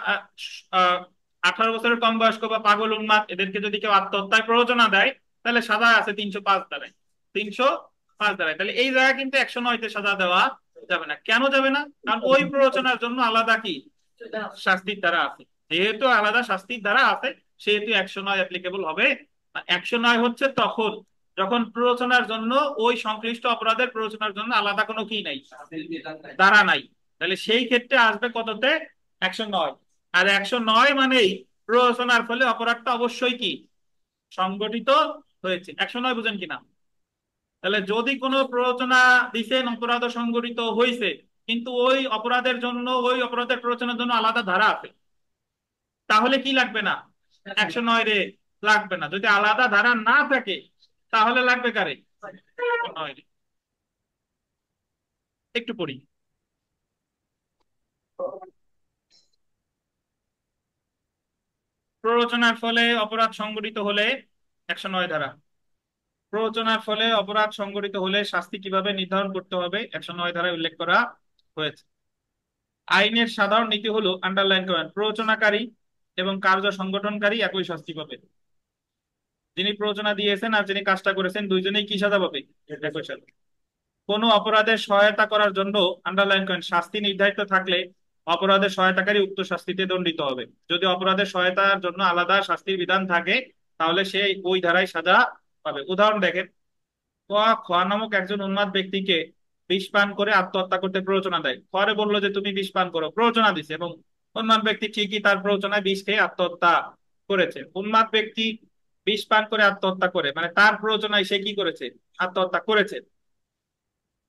18 বছরের কম বয়স্ক বা পাগল উন্মাদ এদেরকে যদি কেউ আত্মহত্যায় প্ররোচনা দেয়, তাহলে সাজা আছে 305 ধারায়, 305 ধারায়। তাহলে এই জায়গায় কিন্তু 109-তে সাজা দেওয়া যাবে না। কেন যাবে না? কারণ ওই প্ররোচনার জন্য আলাদা কি শাস্তির ধারা আছে। যেহেতু আলাদা শাস্তির ধারা আছে, সেহেতু 109 অ্যাপ্লিকেবল হবে না। 109 হচ্ছে তখন যখন প্ররোচনার জন্য, ওই সংশ্লিষ্ট অপরাধের প্ররোচনার জন্য আলাদা কোনো কি নাই, ধারা নাই। তাহলে সেই ক্ষেত্রে আসবে কততে, 109। আর 109 মানেই প্ররোচনার ফলে অপরাধটা অবশ্যই কি সংগঠিত হয়েছে। 109 বুঝেন কিনা? তাহলে যদি কোনো প্ররোচনা দিছেন, অপরাধ সংগঠিত হয়েছে, কিন্তু ওই অপরাধের জন্য, ওই অপরাধের প্ররোচনার জন্য আলাদা ধারা আছে, তাহলে কি লাগবে না, 109 রে লাগবে না। যদি আলাদা ধারা না থাকে, তাহলে লাগবে কারে, 109 রে। একটু পড়ি। প্ররোচনার ফলে অপরাধ সংগঠিত হলে, 109 ধারা, প্ররোচনার ফলে অপরাধ সংগঠিত হলে শাস্তি কিভাবে নির্ধারণ করতে হবে 109 ধারায় উল্লেখ করা হয়েছে। আইনের সাধারণ নীতি হলো, আন্ডারলাইন করেন, প্ররোচনাকারী এবং কার্য সংগঠনকারী একই শাস্তি পাবে। যিনি প্ররোচনা দিয়েছেন আর যিনি কাজটা করেছেন, দুইজনেই কি সাজা পাবে, একই সাজা। কোনো অপরাধের সহায়তা করার জন্য, আন্ডারলাইন করেন, শাস্তি নির্ধারিত থাকলে অপরাধের সহায়তাকারী উক্ত শাস্তিতে দণ্ডিত হবে। যদি অপরাধের সহায়তার জন্য আলাদা শাস্তির বিধান থাকে, তাহলে সে ওই ধারায় সাজা পাবে। উদাহরণ দেখেন, খোয়া নামক একজন উন্মাদ ব্যক্তিকে বিষ পান করে আত্মহত্যা করতে প্ররোচনা দেয়। খোয়ারে বললো যে তুমি বিষ পান করো, প্ররোচনা দিছে, এবং উন্মাদ ব্যক্তি ঠিকই তার প্ররোচনায় বিষ খেয়ে আত্মহত্যা করেছে। উন্মাদ ব্যক্তি বিষ পান করে আত্মহত্যা করে, মানে তার প্ররোচনায় সে কি করেছে, আত্মহত্যা করেছে।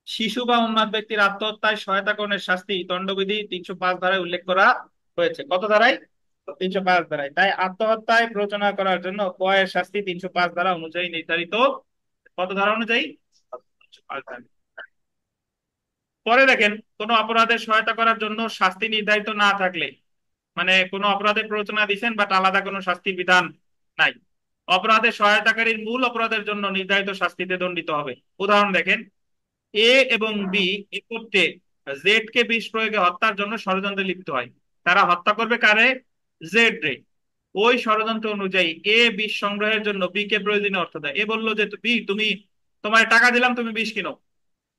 শিশু বা উন্মাদ ব্যক্তির আত্মহত্যায় সহায়তাকরণের শাস্তি দণ্ডবিধি 305 ধারায় উল্লেখ করা হয়েছে। কত ধারায়, 305 ধারায়। তাই আত্মহত্যায় প্ররোচনা করার জন্য কয়ের শাস্তি 305 ধারা অনুযায়ী নির্ধারিত। কত ধারা অনুযায়ী, 305 ধারা। পরে দেখেন, কোন অপরাধের সহায়তা করার জন্য শাস্তি নির্ধারিত না থাকলে, মানে কোন অপরাধের প্ররোচনা দিচ্ছেন বাট আলাদা কোনো শাস্তির বিধান নাই, অপরাধের সহায়তাকারীর মূল অপরাধের জন্য নির্ধারিত শাস্তিতে দণ্ডিত হবে। উদাহরণ দেখেন, এ এবং বি একত্রে জেড কে বিষ প্রয়োগে হত্যার জন্য ষড়যন্ত্রে লিপ্ত হয়। তারা হত্যা করবে কারে, জেড রে। ওই ষড়যন্ত্র অনুযায়ী এ বিষ সংগ্রহের জন্য বি কে প্রয়োজনীয় অর্থ দেয়। এ বললো যে বি, তুমি, তোমার টাকা দিলাম, তুমি বিষ কিনো।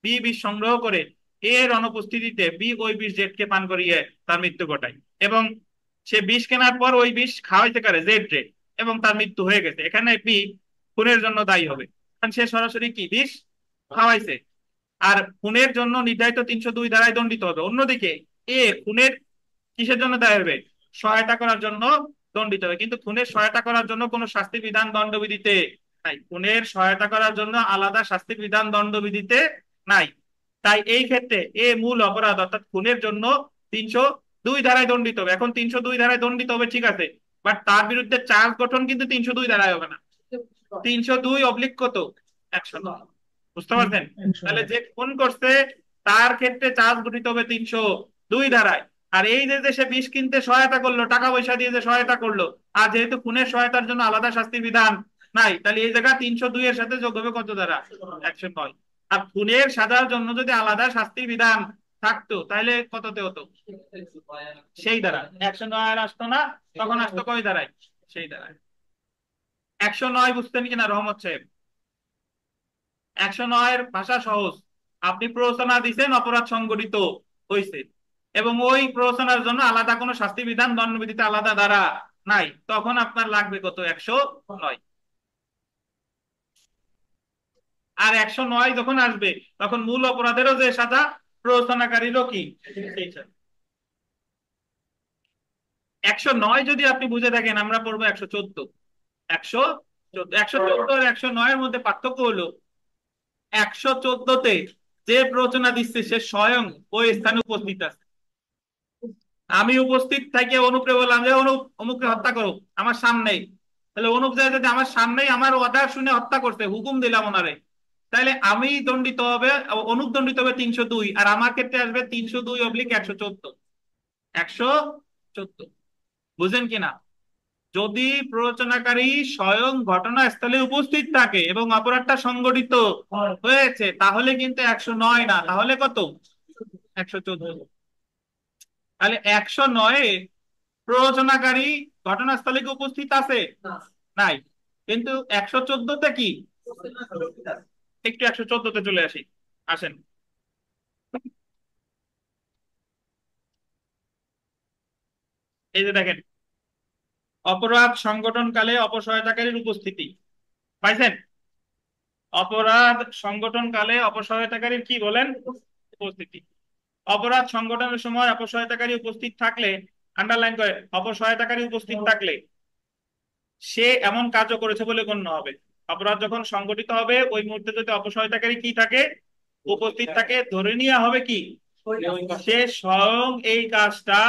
বি বিষ সংগ্রহ করে এর অনুপস্থিতিতে বি ওই বিষ জেড কে পান করিয়ে তার মৃত্যু ঘটায়, এবং সে বিষ কেনার পর ওই বিষ খাওয়াইতে পারে জেড রে, এবং তার মৃত্যু হয়ে গেছে। এখানে বি খুনের জন্য দায়ী হবে, কারণ সে সরাসরি কি বিষ খাওয়াইছে। আর খুনের জন্য নির্ধারিত 302 ধারায় দণ্ডিত হবে। অন্যদিকে এ খুনের কিসের জন্য দায়ী হবে, সহায়তা করার জন্য দণ্ডিত হবে, কিন্তু খুনের সহায়তা করার জন্য কোনো শাস্তি বিধান দণ্ডবিধিতে নাই। খুনের সহায়তা করার জন্য আলাদা শাস্তি বিধান দণ্ডবিধিতে নাই। তাই এই ক্ষেত্রে মূল অপরাধ অর্থাৎ খুনের জন্য 302 ধারায় দণ্ডিত হবে। এখন 302 ধারায় দণ্ডিত হবে, ঠিক আছে, বাট তার বিরুদ্ধে চার্জ গঠন কিন্তু 302 ধারায় হবে না। 302 কত, 109। বুঝতে পারছেন? তাহলে যে খুন করছে তার ক্ষেত্রে চার্জ গঠিত হবে 302 ধারায়। আর এই যে সে বিষ কিনতে সহায়তা করলো, টাকা পয়সা দিয়ে যে সহায়তা করলো, আর যেহেতু খুনের সহায়তার জন্য আলাদা শাস্তির বিধান নাই, তাহলে এই জায়গা 302 এর সাথে যোগ হবে কত ধারা, 109। আর খুনের সাজার জন্য যদি আলাদা শাস্তির বিধান থাকতো তাহলে কততে হতো, সেই ধারা 109 আর আসতো না, তখন আসতো কয় ধারায়, সেই ধারায়। 109 বুঝতেন কিনা রহমত সাহেব? 109 ভাষা সহজ। আপনি প্ররোচনা দিচ্ছেন, অপরাধ সংগঠিত হয়েছে, এবং ওই প্ররোচনার জন্য আলাদা কোনো শাস্তি বিধান দণ্ডবিধিতে আলাদা ধারা নাই, তখন আপনার লাগবে কত, 109। আর 109 যখন আসবে তখন মূল অপরাধেরও যে সাজা, প্ররোচনাকারীরও কি সেই সাজা। 109 যদি আপনি বুঝে থাকেন, আমরা পড়বো 114। 114, 114 আর 109 এর মধ্যে পার্থক্য হলো 114তে যে প্ররোচনা দিচ্ছে সে স্বয়ং ওই স্থানে উপস্থিত আছে। আমি উপস্থিত থেকে অনুপরে বললাম যে অনুপ অমুককে হত্যা করো আমার সামনেই, তাহলে অনুপ যায় যদি আমার সামনেই আমার অর্ডার শুনে হত্যা করতে, হুকুম দিলাম ওনারে, তাহলে আমি দণ্ডিত হবে, অনুপ দণ্ডিত হবে 302, আর আমার ক্ষেত্রে আসবে 302/114। 114, বুঝেন কিনা? যদি প্ররোচনাকারী স্বয়ং ঘটনাস্থলে উপস্থিত থাকে এবং অপরাধটা সংগঠিত হয়েছে, তাহলে কিন্তু 109 না, তাহলে কত, 114। তাহলে 109 প্ররোচনাকারী ঘটনাস্থলে কি উপস্থিত আছে, নাই, কিন্তু 114তে কি, একটু 114তে চলে আসি, আসেন। এই যে দেখেন, অপরাধ সংগঠনকালে অপসহায়তাকারীর উপস্থিতি পাইছেন? অপরাধ সংগঠনকালে অপসহায়তাকারীর কি বলেন, উপস্থিতি। অপরাধ সংগঠনের সময় অপসহায়তাকারী উপস্থিত থাকলে, আন্ডারলাইন করে, অপসহায়তাকারী উপস্থিত থাকলে সে এমন কাজও করেছে বলে গণ্য হবে। অপরাধ যখন সংগঠিত হবে ওই মুহূর্তে যদি অপসহায়তাকারী কি থাকে, উপস্থিত থাকে, ধরে নেওয়া হবে কি সে স্বয়ং এই কাজটা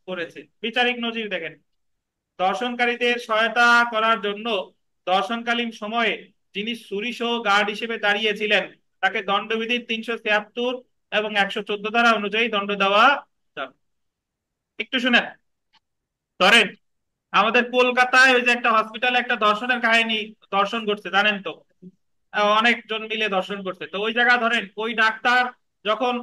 করেছে। বিচারিক নজির দেখেন, দর্শনকারীদের সহায়তা করার জন্য দর্শনকালীন সময়ে যিনি ছুরি সহ গার্ড হিসেবে দাঁড়িয়েছিলেন তাকে দণ্ডবিধির 373 এবং 114 ধারা অনুযায়ী দণ্ড দেওয়া যাবে। একটু শুনেন, ধরেন আমাদের কলকাতায় ওই যে একটা হসপিটালে একটা ধর্ষণের কাহিনী দর্শন করছে, জানেন তো, অনেকজন মিলে দর্শন করছে, তো ওই জায়গা ধরেন ওই ডাক্তার যখন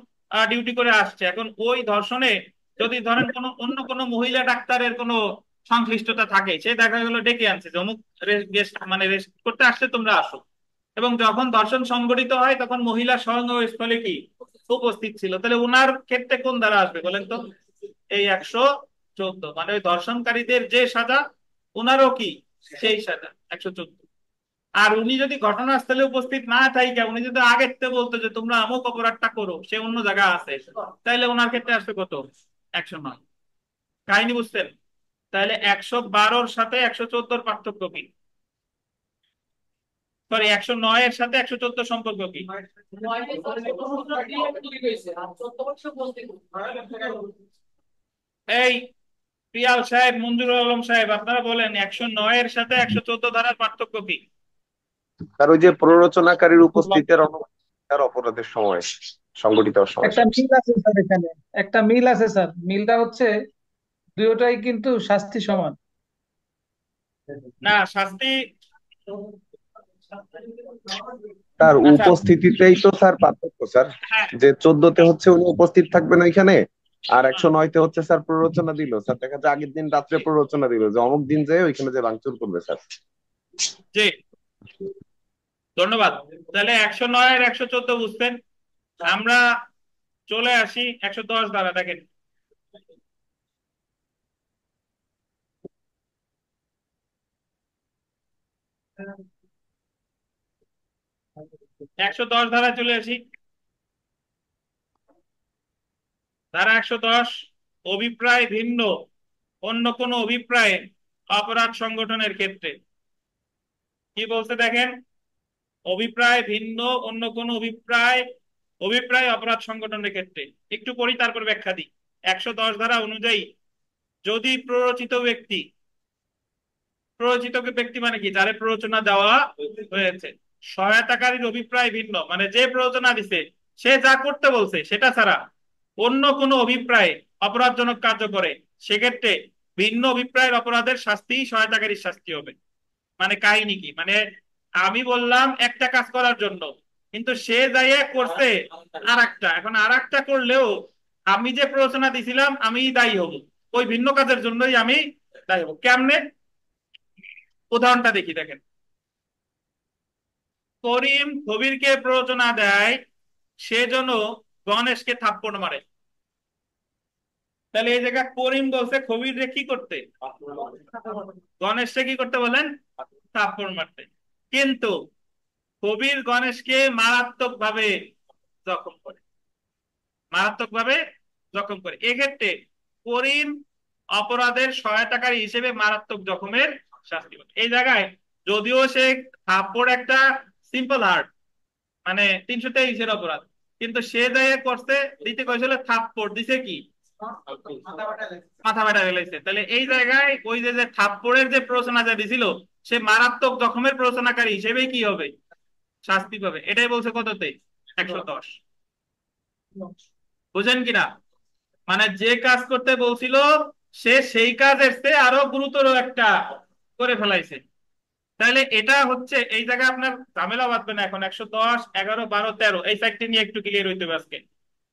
ডিউটি করে আসছে, এখন ওই ধর্ষণে যদি ধরেন কোনো অন্য কোনো মহিলা ডাক্তারের কোনো সংশ্লিষ্টতা থাকে, সে দেখা গেল ডেকে আনছে যে অমুক গেস্ট মানে রেস্ট করতে আসছে, তোমরা আসো, এবং যখন ধর্ষণ সংঘটিত হয় তখন মহিলা স্বয়ং ওই স্থলে কি উপস্থিত ছিল, তাহলে উনার ক্ষেত্রে কোন ধারা আসবে বলেন তো, এই 114, মানে ওই ধর্ষণকারীদের যে সাজা উনারও কি সেই সাজা, 114। আর উনি যদি ঘটনাস্থলে উপস্থিত না থাকে, উনি যদি আগের থেকে বলতো যে তোমরা অমুক অপরাধটা করো, সে অন্য জায়গায় আছে, তাইলে ওনার ক্ষেত্রে আসবে কত, 109। কাহিনী বুঝছেন? তাহলে 112-র সাথে 114-র পার্থক্য কি, সরি 109 এর সাথে 114 সম্পর্ক কি? এই প্রিয়াল সাহেব, মঞ্জুরুল আলম সাহেব, আপনারা বলেন 109 এর সাথে 114 ধারার পার্থক্য কি? আর ওই যে প্ররোচনাকারীর উপস্থিতির তার অপরাধের সময়, সংগঠিত হওয়ার সময় একটা স্যার। মিল আছে স্যার, এখানে একটা মিল আছে স্যার। মিলটা হচ্ছে দুটোটাই কিন্তু শাস্তি সমান। না, শাস্তি, তার আচ্ছা, উপস্থিতিতেই তো স্যার পার্থক্য স্যার, হ্যাঁ, যে 14তে হচ্ছে উনি উপস্থিত থাকবেন ওইখানে, আর 109-তে হচ্ছে স্যার প্ররোচনা দিল স্যার, দেখা যায় আগের দিন রাত্রে প্ররোচনা দিল যে অমুক দিন যায় ওইখানে যে ভাঙচুর করবে স্যার। জি, ধন্যবাদ। তাহলে 109 আর 114 বুঝতেন। আমরা চলে আসি 110 ধারা, দেখেন 110 ধারায় চলে আসি। ধারা 110, অভিপ্রায় ভিন্ন অন্য কোনো অভিপ্রায়ে অপরাধ সংগঠনের ক্ষেত্রে কি বলছে দেখেন, অভিপ্রায় ভিন্ন অন্য কোন অভিপ্রায়, অভিপ্রায় অপরাধ সংগঠনের ক্ষেত্রে। একটু পড়ি তারপর ব্যাখ্যা দিই। 110 ধারা অনুযায়ী যদি প্ররোচিত ব্যক্তি, প্ররোচিত ব্যক্তি মানে কি, যারে প্ররোচনা দেওয়া হয়েছে, সহায়তাকারীর অভিপ্রায় ভিন্ন মানে যে প্ররোচনা দিছে সে যা করতে বলছে সেটা ছাড়া অন্য কোনো অভিপ্রায় অপরাধজনক কার্য করে, সেক্ষেত্রে ভিন্ন অভিপ্রায়ের অপরাধের শাস্তি সহায়তাকারীর শাস্তি হবে। মানে কাহিনী কি, মানে আমি বললাম একটা কাজ করার জন্য, কিন্তু সে যাইয়ে করছে আর একটা, এখন আর একটা করলেও আমি যে প্ররোচনা দিছিলাম আমি দায়ী হব, ওই ভিন্ন কাজের জন্যই আমি দায়ী হব। কেমনে, উদাহরণটা দেখি দেখেন। করিম কবিরকে প্ররোচনা দেয় সে যেন গণেশকে থাপ্পড় মারে। তাহলে এই জায়গায় করিম বলছে কবির রে কি করতে, গণেশকে কি করতে বলেন, থাপ্পড় মারতে। কিন্তু কবির গণেশকে মারাত্মক ভাবে জখম করে, মারাত্মক ভাবে জখম করে, এক্ষেত্রে করিম অপরাধের সহায়তাকারী হিসেবে মারাত্মক জখমের শাস্তি পাবে। এই জায়গায় যদিও সে থাপ্পড় একটা সিম্পল হার্ট, মানে 323-এর অপরাধ, কিন্তু সে জায়গায় করছে, দিতে কয়েছিল থাপ্পড়, দিছে কি মাথা ব্যথা ফেলেছে। তাহলে এই জায়গায় ওই যে যে থাপ্পড়ের যে প্ররোচনা যা দিছিল সে মারাত্মক জখমের প্ররোচনাকারী হিসেবে কি হবে, শাস্তি পাবে। এটাই বলছে কততে, 110। বুঝেন কিনা, মানে যে কাজ করতে বলছিল সে সেই কাজের চেয়ে আরো গুরুতর একটা করে ফেলাইছে। তাহলে এটা হচ্ছে এই জায়গায় আপনার ঝামেলা বাঁধবে না এখন। 110, 11, 12, 13 এই সাইডটি নিয়ে একটু ক্লিয়ার হইতে হবে আজকে।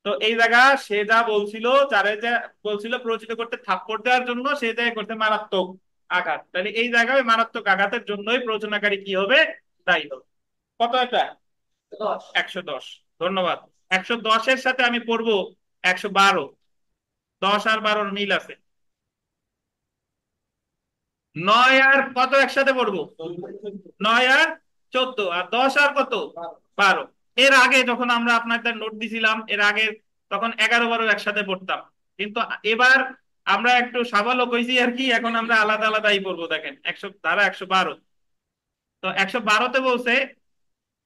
তো এই জায়গা সে যা বলছিল, যারে যা বলছিল প্ররোচিত করতে থাপ্পড় দেওয়ার জন্য, সে জায়গায় করতে মারাত্মক আঘাত, তাহলে এই জায়গায় মারাত্মক আঘাতের জন্যই প্ররোচনাকারী কি হবে, দায়ী হবে। কত এটা, 110। ধন্যবাদ। 110-এর সাথে আমি পড়বো 112। 10 আর 12-র মিল আছে। 9 আর কত একসাথে পড়বো, 9 আর 14, আর 10 আর কত, 12। এর আগে যখন আমরা আপনাদের নোট দিছিলাম এর আগে, তখন 11, 12 একসাথে পড়তাম, কিন্তু এবার আমরা একটু সাবালক হয়েছি আর কি, এখন আমরা আলাদা আলাদাই পড়বো। দেখেন 100 ধারা 112। তো 112-তে বলছে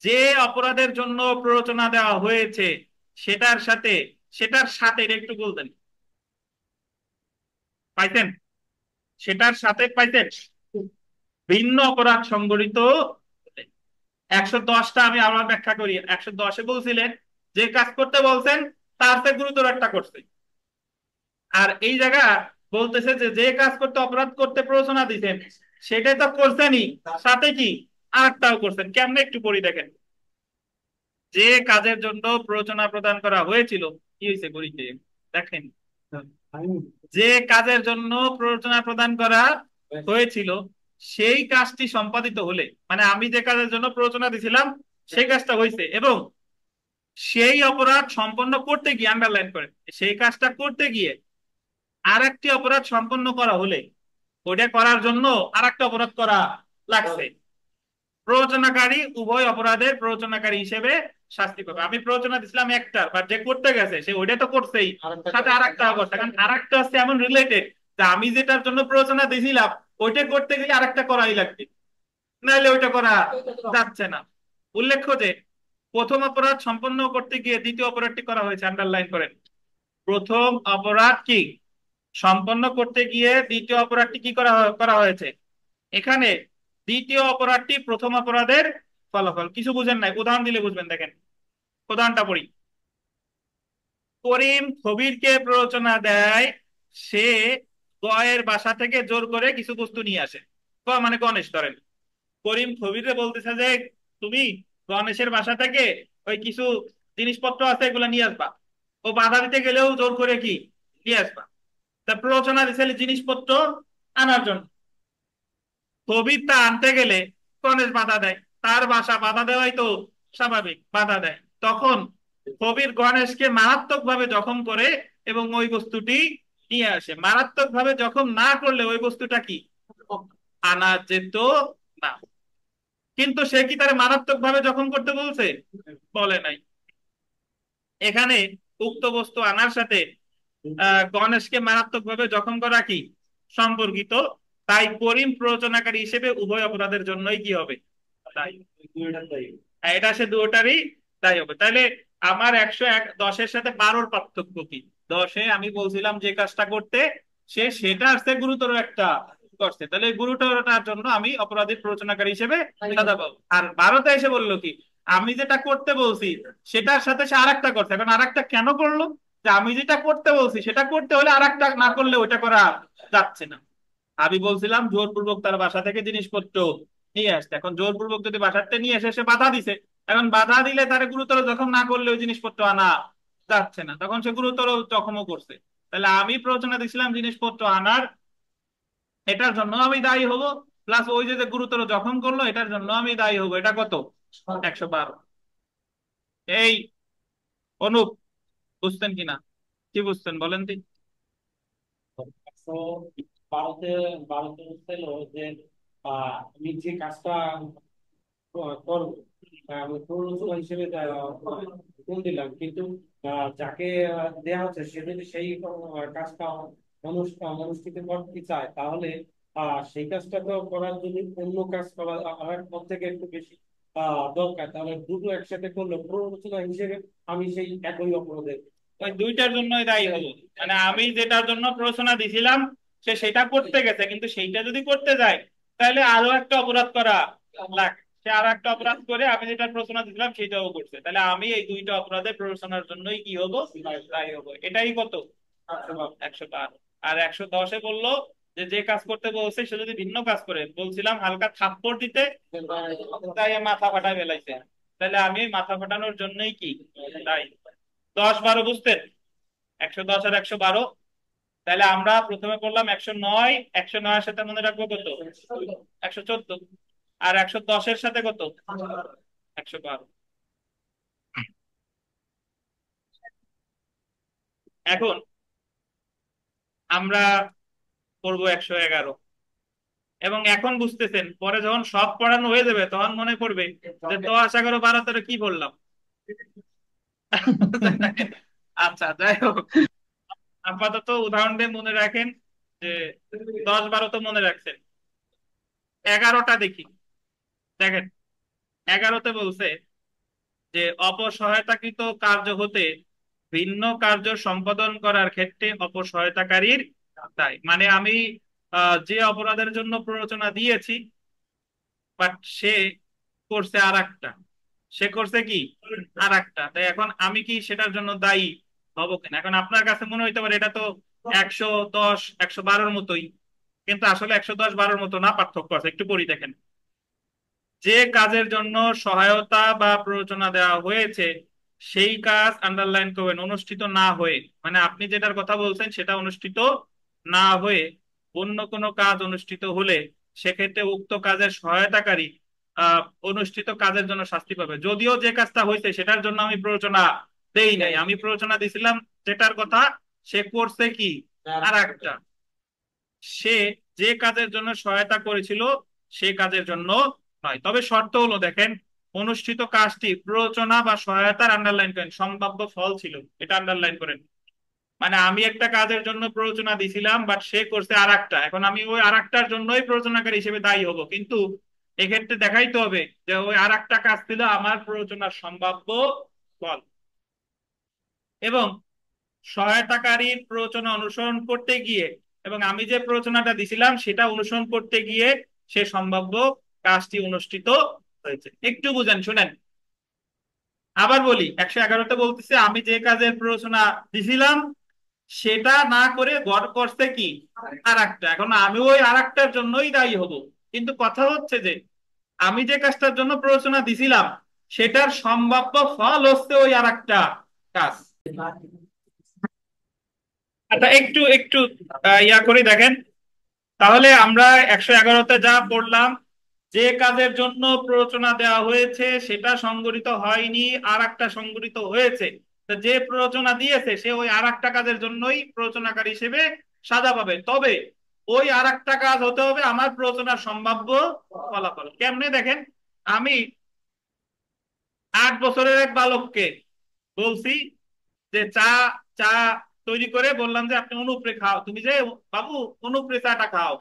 যে অপরাধের জন্য প্ররোচনা দেওয়া হয়েছে সেটার সাথে, সেটার সাথে এটা একটু বলতেন, পাইছেন, সেটার সাথে পাইছেন ভিন্ন অপরাধ সংগঠিত। 110টা আমি আবার ব্যাখ্যা করি। 110-এ বলছিলেন যে কাজ করতে বলছেন তার থেকে গুরুতর একটা করছে, আর এই জায়গা বলতেছে যে যে কাজ করতে, অপরাধ করতে প্ররোচনা দিচ্ছেন সেটাই তো করছেনই, সাথে কি আরেকটাও করছেন। কেমনে একটু পড়ি দেখেন। যে কাজের জন্য প্ররোচনা প্রদান করা হয়েছিল, কি হয়েছে গড়িতে দেখেন, যে কাজের জন্য প্ররোচনা প্রদান করা হয়েছিল সেই কাজটি সম্পাদিত হলে, মানে আমি যে কাজের জন্য প্ররোচনা দিছিলাম সেই কাজটা হয়েছে, এবং সেই অপরাধ সম্পন্ন করতে গিয়ে, আন্ডারলাইন করেন, সেই কাজটা করতে গিয়ে আর একটি অপরাধ সম্পন্ন করা হলে ওইটা করার জন্য আর একটা অপরাধ করা লাগছে, প্ররোচনাকারী উভয় অপরাধের প্ররোচনাকারী হিসেবে শাস্তি পাবে। আমি প্ররোচনা দিছিলাম একটা, বা যে করতে গেছে সে ওইটা তো করছেই, সাথে আর একটা করছে, কারণ আর একটা হচ্ছে এমন রিলেটেড যে আমি যেটার জন্য প্ররোচনা দিছিলাম ওইটা করতে গেলে আর একটা করাই লাগবে, নাহলে ওইটা করা যাচ্ছে না। উল্লেখ্য যে প্রথম অপরাধ সম্পন্ন করতে গিয়ে দ্বিতীয় অপরাধটি করা হয়েছে, আন্ডারলাইন করেন। প্রথম অপরাধ কি সম্পন্ন করতে গিয়ে দ্বিতীয় অপরাধটি কি করা হয়েছে, এখানে দ্বিতীয় অপরাধটি প্রথম অপরাধের ফলাফল। কিছু বুঝেন নাই, উদাহরণ দিলে বুঝবেন। দেখেন উদাহরণটা পড়ি। করিম খবিরকে প্ররোচনা দেয় সে গয়ের বাসা থেকে জোর করে কিছু বস্তু নিয়ে আসে। মানে গণেশ ধরেন, করিম খবিরকে বলতেছে যে তুমি গণেশের বাসা থেকে ওই কিছু জিনিসপত্র আছে এগুলা নিয়ে আসবা। ও বাধা দিতে গেলেও জোর করে কি নিয়ে আসবা। তা প্ররোচনা দিছে জিনিসপত্র আনার জন্য, কবির তা আনতে গেলে গণেশ বাধা দেয়, তার বাসা বাধা দেওয়াই তো স্বাভাবিক, বাধা দেয়। তখন কবির গণেশকে মারাত্মক ভাবে জখম করে এবং ওই বস্তুটি নিয়ে আসে। মারাত্মক ভাবে জখম না করলে ওই বস্তুটা কি আনা যেত না, কিন্তু সে কি তার মারাত্মক ভাবে জখম করতে বলছে, বলে নাই। এখানে উক্ত বস্তু আনার সাথে গণেশকে মারাত্মক ভাবে জখম করা কি সম্পর্কিত তাই করিম প্ররোচনাকারী হিসেবে উভয় অপরাধের জন্যই কি হবে, তাই। হ্যাঁ, এটা সে দুটারই তাই হবে। তাহলে আমার 110-এর সাথে 12-র পার্থক্য কি? 10-এ আমি বলছিলাম যে কাজটা করতে, সে সেটা আসছে গুরুতর একটা করছে, তাহলে এই গুরুতরতার জন্য আমি অপরাধীর প্ররোচনাকারী হিসেবে সাজা পাবো। আর 12-তে এসে বললো কি, আমি যেটা করতে বলছি সেটার সাথে সে আরেকটা করছে। এখন আরেকটা কেন করলো? যে আমি যেটা করতে বলছি সেটা করতে হলে আরেকটা না করলে ওইটা করা যাচ্ছে না। আমি বলছিলাম জোরপূর্বক তার বাসা থেকে জিনিসপত্র নিয়ে আসতে। এখন জোরপূর্বক যদি বাসাতে নিয়ে এসে সে বাধা দিছে, এখন বাধা দিলে তার গুরুতর জখম না করলে ওই জিনিসপত্র আনা যাচ্ছে না, তখন সে গুরুতর জখমও করছে। তাহলে আমি প্ররোচনা দিছিলাম জিনিসপত্র আনার, এটার জন্য আমি দায়ী হব। প্লাস ওই যে যে গুরুতর জখম করলো এটার জন্য আমি দায়ী হব। এটা কত? 112। এই অনুপ, বুঝতেন কিনা? কি বুঝতেন বলেন তো? তো ভারতে ভারতে ছিল যে আমি যে কাজটা করবো, আমি প্ররোচনা হিসেবে ফোন দিলাম, কিন্তু যাকে দেয়া হচ্ছে সে যদি সেই কাজটা অনুষ্ঠিত করতে চায়, তাহলে সেই কাজটা তো করার জন্য অন্য কাজ করা আমার পর থেকে একটু বেশি দরকার। তাহলে দুটো একসাথে করলে প্ররোচনা হিসেবে আমি সেই একই অপরাধে। ওই দুইটার জন্যই দায়ী হবো। মানে আমি যেটার জন্য প্ররোচনা দিছিলাম সে সেটা করতে গেছে, কিন্তু সেইটা যদি করতে যায় তাহলে আরো একটা অপরাধ করা লাগে। সে আরো একটা অপরাধ করে আমি যেটা প্ররোচনা দিছিলাম সেটাও করছে, তাহলে আমি এই দুইটা অপরাধের প্ররোচনার জন্যই কি হবো, দায়ী হবো। এটাই কত? 112। আর 110-এ বললো যে যে কাজ করতে বলছে সে যদি ভিন্ন কাজ করে, বলছিলাম হালকা থাপ্পড় দিতে, তাই মাথা ফাটায় ফেলাইছে, তাহলে আমি মাথা ফাটানোর জন্যই কি দায়ী। 10-12 বুঝতেন? 110 আর 112। তাহলে আমরা প্রথমে করলাম 109, 109-এর সাথে মনে রাখবো কত? 114। আর 110-এর সাথে কত? 112। এখন আমরা করবো 111। এবং এখন বুঝতেছেন, পরে যখন সব পড়ানো হয়ে যাবে তখন মনে পড়বে যে 10, 11, 12, 13 কি বললাম। আচ্ছা, যাই হোক, আপাতত উদাহরণ দিয়ে মনে রাখেন যে 10, 12 তো মনে রাখছেন। 11টা দেখি। দেখেন, 11তে বলছে যে অপসহায়তাকৃত কার্য হতে ভিন্ন কার্য সম্পাদন করার ক্ষেত্রে অপসহায়তাকারীর দায়। মানে আমি যে অপরাধের জন্য প্ররোচনা দিয়েছি, বাট সে করছে আর একটা, সে করছে কি আর একটা, তাই এখন আমি কি সেটার জন্য দায়ী হব কিনা? এখন আপনার কাছে মনে হইতে পারে এটা তো 110, 112-র মতোই, কিন্তু আসলে 110, 12-র মতো না, পার্থক্য আছে। একটু পড়ি দেখেন। যে কাজের জন্য সহায়তা বা প্ররোচনা দেওয়া হয়েছে সেই কাজ আন্ডারলাইন করবেন, অনুষ্ঠিত না হয়ে, মানে আপনি যেটার কথা বলছেন সেটা অনুষ্ঠিত না হয়ে অন্য কোনো কাজ অনুষ্ঠিত হলে সেক্ষেত্রে উক্ত কাজের সহায়তাকারী আহ অনুষ্ঠিত কাজের জন্য শাস্তি পাবে। যদিও যে কাজটা হয়েছে সেটার জন্য আমি প্ররোচনা দেই নাই, আমি প্ররোচনা দিছিলাম যেটার কথা, সে করছে কি আর একটা, সে যে কাজের জন্য সহায়তা করেছিল সে কাজের জন্য নয়। তবে শর্ত হলো, দেখেন, অনুষ্ঠিত কাজটি প্ররোচনা বা সহায়তার, আন্ডারলাইন করেন, সম্ভাব্য ফল ছিল, এটা আন্ডারলাইন করেন। মানে আমি একটা কাজের জন্য প্ররোচনা দিছিলাম, বাট সে করছে আর একটা, এখন আমি ওই আর একটার জন্যই প্ররোচনাকারী হিসেবে দায়ী হব, কিন্তু এক্ষেত্রে দেখাইতে হবে যে ওই আর একটা কাজ ছিল আমার প্ররোচনার সম্ভাব্য ফল। এবং সহায়তাকারীর প্ররোচনা অনুসরণ করতে গিয়ে, এবং আমি যে প্ররোচনাটা দিছিলাম সেটা অনুসরণ করতে গিয়ে সে সম্ভাব্য কাজটি অনুষ্ঠিত হয়েছে। একটু বুঝেন, শুনেন। আবার বলি, 111-তে বলতেছে আমি যে কাজের প্ররোচনা দিছিলাম সেটা না করে গড় করছে কি আর একটা, এখন আমি ওই আর একটার জন্যই দায়ী হব। কিন্তু কথা হচ্ছে যে আমি যে কাজটার জন্য প্ররোচনা দিছিলাম সেটার সম্ভাব্য ফল হচ্ছে ওই আর একটা কাজ। আচ্ছা, একটু একটু ইয়া করে দেখেন। তাহলে আমরা 111-তে যা পড়লাম, যে কাজের জন্য প্ররোচনা দেওয়া হয়েছে সেটা সংগঠিত হয়নি, আর একটা সংগঠিত হয়েছে, তো যে প্ররোচনা দিয়েছে সে ওই আর একটা কাজের জন্যই প্ররোচনাকারী হিসেবে সাজা পাবে। তবে ওই আর একটা কাজ হতে হবে আমার প্ররোচনার সম্ভাব্য ফলাফল। কেমনে দেখেন, আমি 8 বছরের এক বালককে বলছি যে চা চা তৈরি করে বললাম যে আপনি অনুপ্রে খাও, তুমি যে বাবু অনুপ্রে চাটা খাও।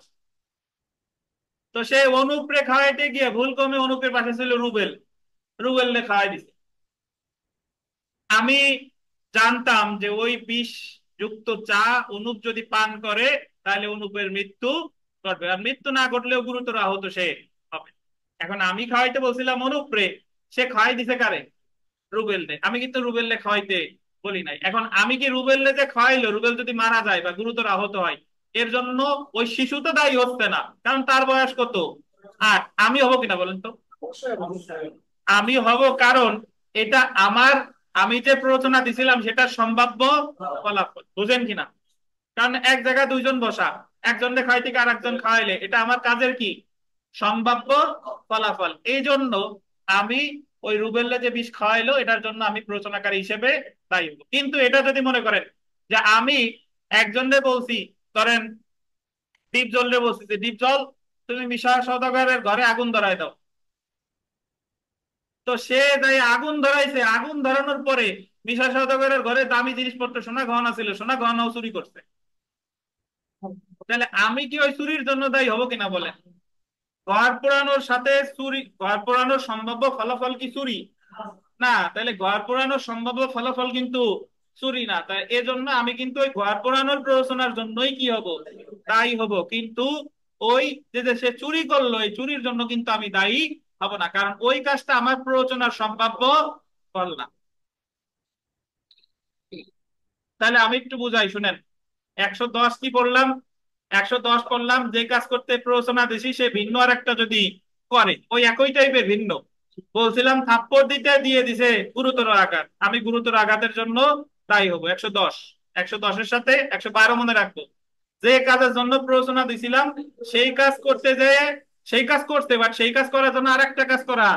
তো সে অনুপরে খাওয়াইতে গিয়ে ভুল কমে অনুপের পাশে ছিল রুবেল, রুবেল রে খাওয়াই দিছে। আমি জানতাম যে ওই বিষ যুক্ত চা অনুপ যদি পান করে তাহলে অনুপের মৃত্যু ঘটবে, আর মৃত্যু না ঘটলেও গুরুতর আহত সে হবে। এখন আমি খাওয়াইতে বলছিলাম অনুপরে, সে খাওয়াই দিছে কারে? রুবেল রে। আমি কিন্তু রুবেল রে খাওয়াইতে বলি নাই। এখন আমি কি রুবেল রে যে খাওয়াইলো, রুবেল যদি মারা যায় বা গুরুতর আহত হয়, এর জন্য ওই শিশু তো দায়ী হচ্ছে না, কারণ তার বয়স কত? 8। আমি হব কিনা বলেন তো? অবশ্যই। আমি হব, কারণ এটা আমার, আমি যে প্ররোচনা দিছিলাম সেটা সম্ভাব্য ফলাফল, বুঝেন কিনা? কারণ এক জায়গায় দুইজন বসা, একজনকে খাওয়াই থেকে আর একজন খাওয়াইলে এটা আমার কাজের কি? সম্ভাব্য ফলাফল। এই জন্য আমি ওই রুবেলরা যে বিষ খাওয়াইলো এটার জন্য আমি প্ররোচনাকারী হিসেবে দায়ী হবো। কিন্তু এটা যদি মনে করেন যে আমি একজনকে বলছি, ধরেন দীপজল রে বলছি যে দীপজল তুমি মিশা সওদাগরের ঘরে আগুন ধরায় দাও, তো সে যাই আগুন ধরাইছে, আগুন ধরানোর পরে মিশা সওদাগরের ঘরে দামি জিনিসপত্র সোনা গহনা ছিল, সোনা গহনাও চুরি করছে, তাহলে আমি কি ওই চুরির জন্য দায়ী হব কিনা বলেন? ঘর পোড়ানোর সাথে চুরি, ঘর পোড়ানোর সম্ভাব্য ফলাফল কি চুরি? না, তাহলে ঘর পোড়ানোর সম্ভাব্য ফলাফল কিন্তু চুরি না, তাই এজন্য আমি কিন্তু ওই ঘর পোড়ানোর প্ররোচনার জন্যই কি হব? দায়ী হব। কিন্তু ওই যে সে চুরি করলো, এই চুরির জন্য কিন্তু আমি দায়ী হব না, কারণ ওই কাজটা আমার প্ররোচনার সম্ভাব্য ফল না। তাহলে আমি একটু বুঝাই শুনেন। 110 কি পড়লাম? 110 পড়লাম, যে কাজ করতে প্ররোচনা দিছি সে ভিন্ন আর একটা যদি করে, ওই একই টাইপের ভিন্ন, বলছিলাম থাপ্পড় দিতে দিয়ে দিছে গুরুতর আঘাত, আমি গুরুতর আঘাতের জন্য দায়ী হবো। 110, 110-এর সাথে 112 মনে রাখবো। যে কাজের জন্য প্ররোচনা দিছিলাম সেই কাজ করতে যে, সেই কাজ করতে, বাট সেই কাজ করার জন্য আরেকটা কাজ করা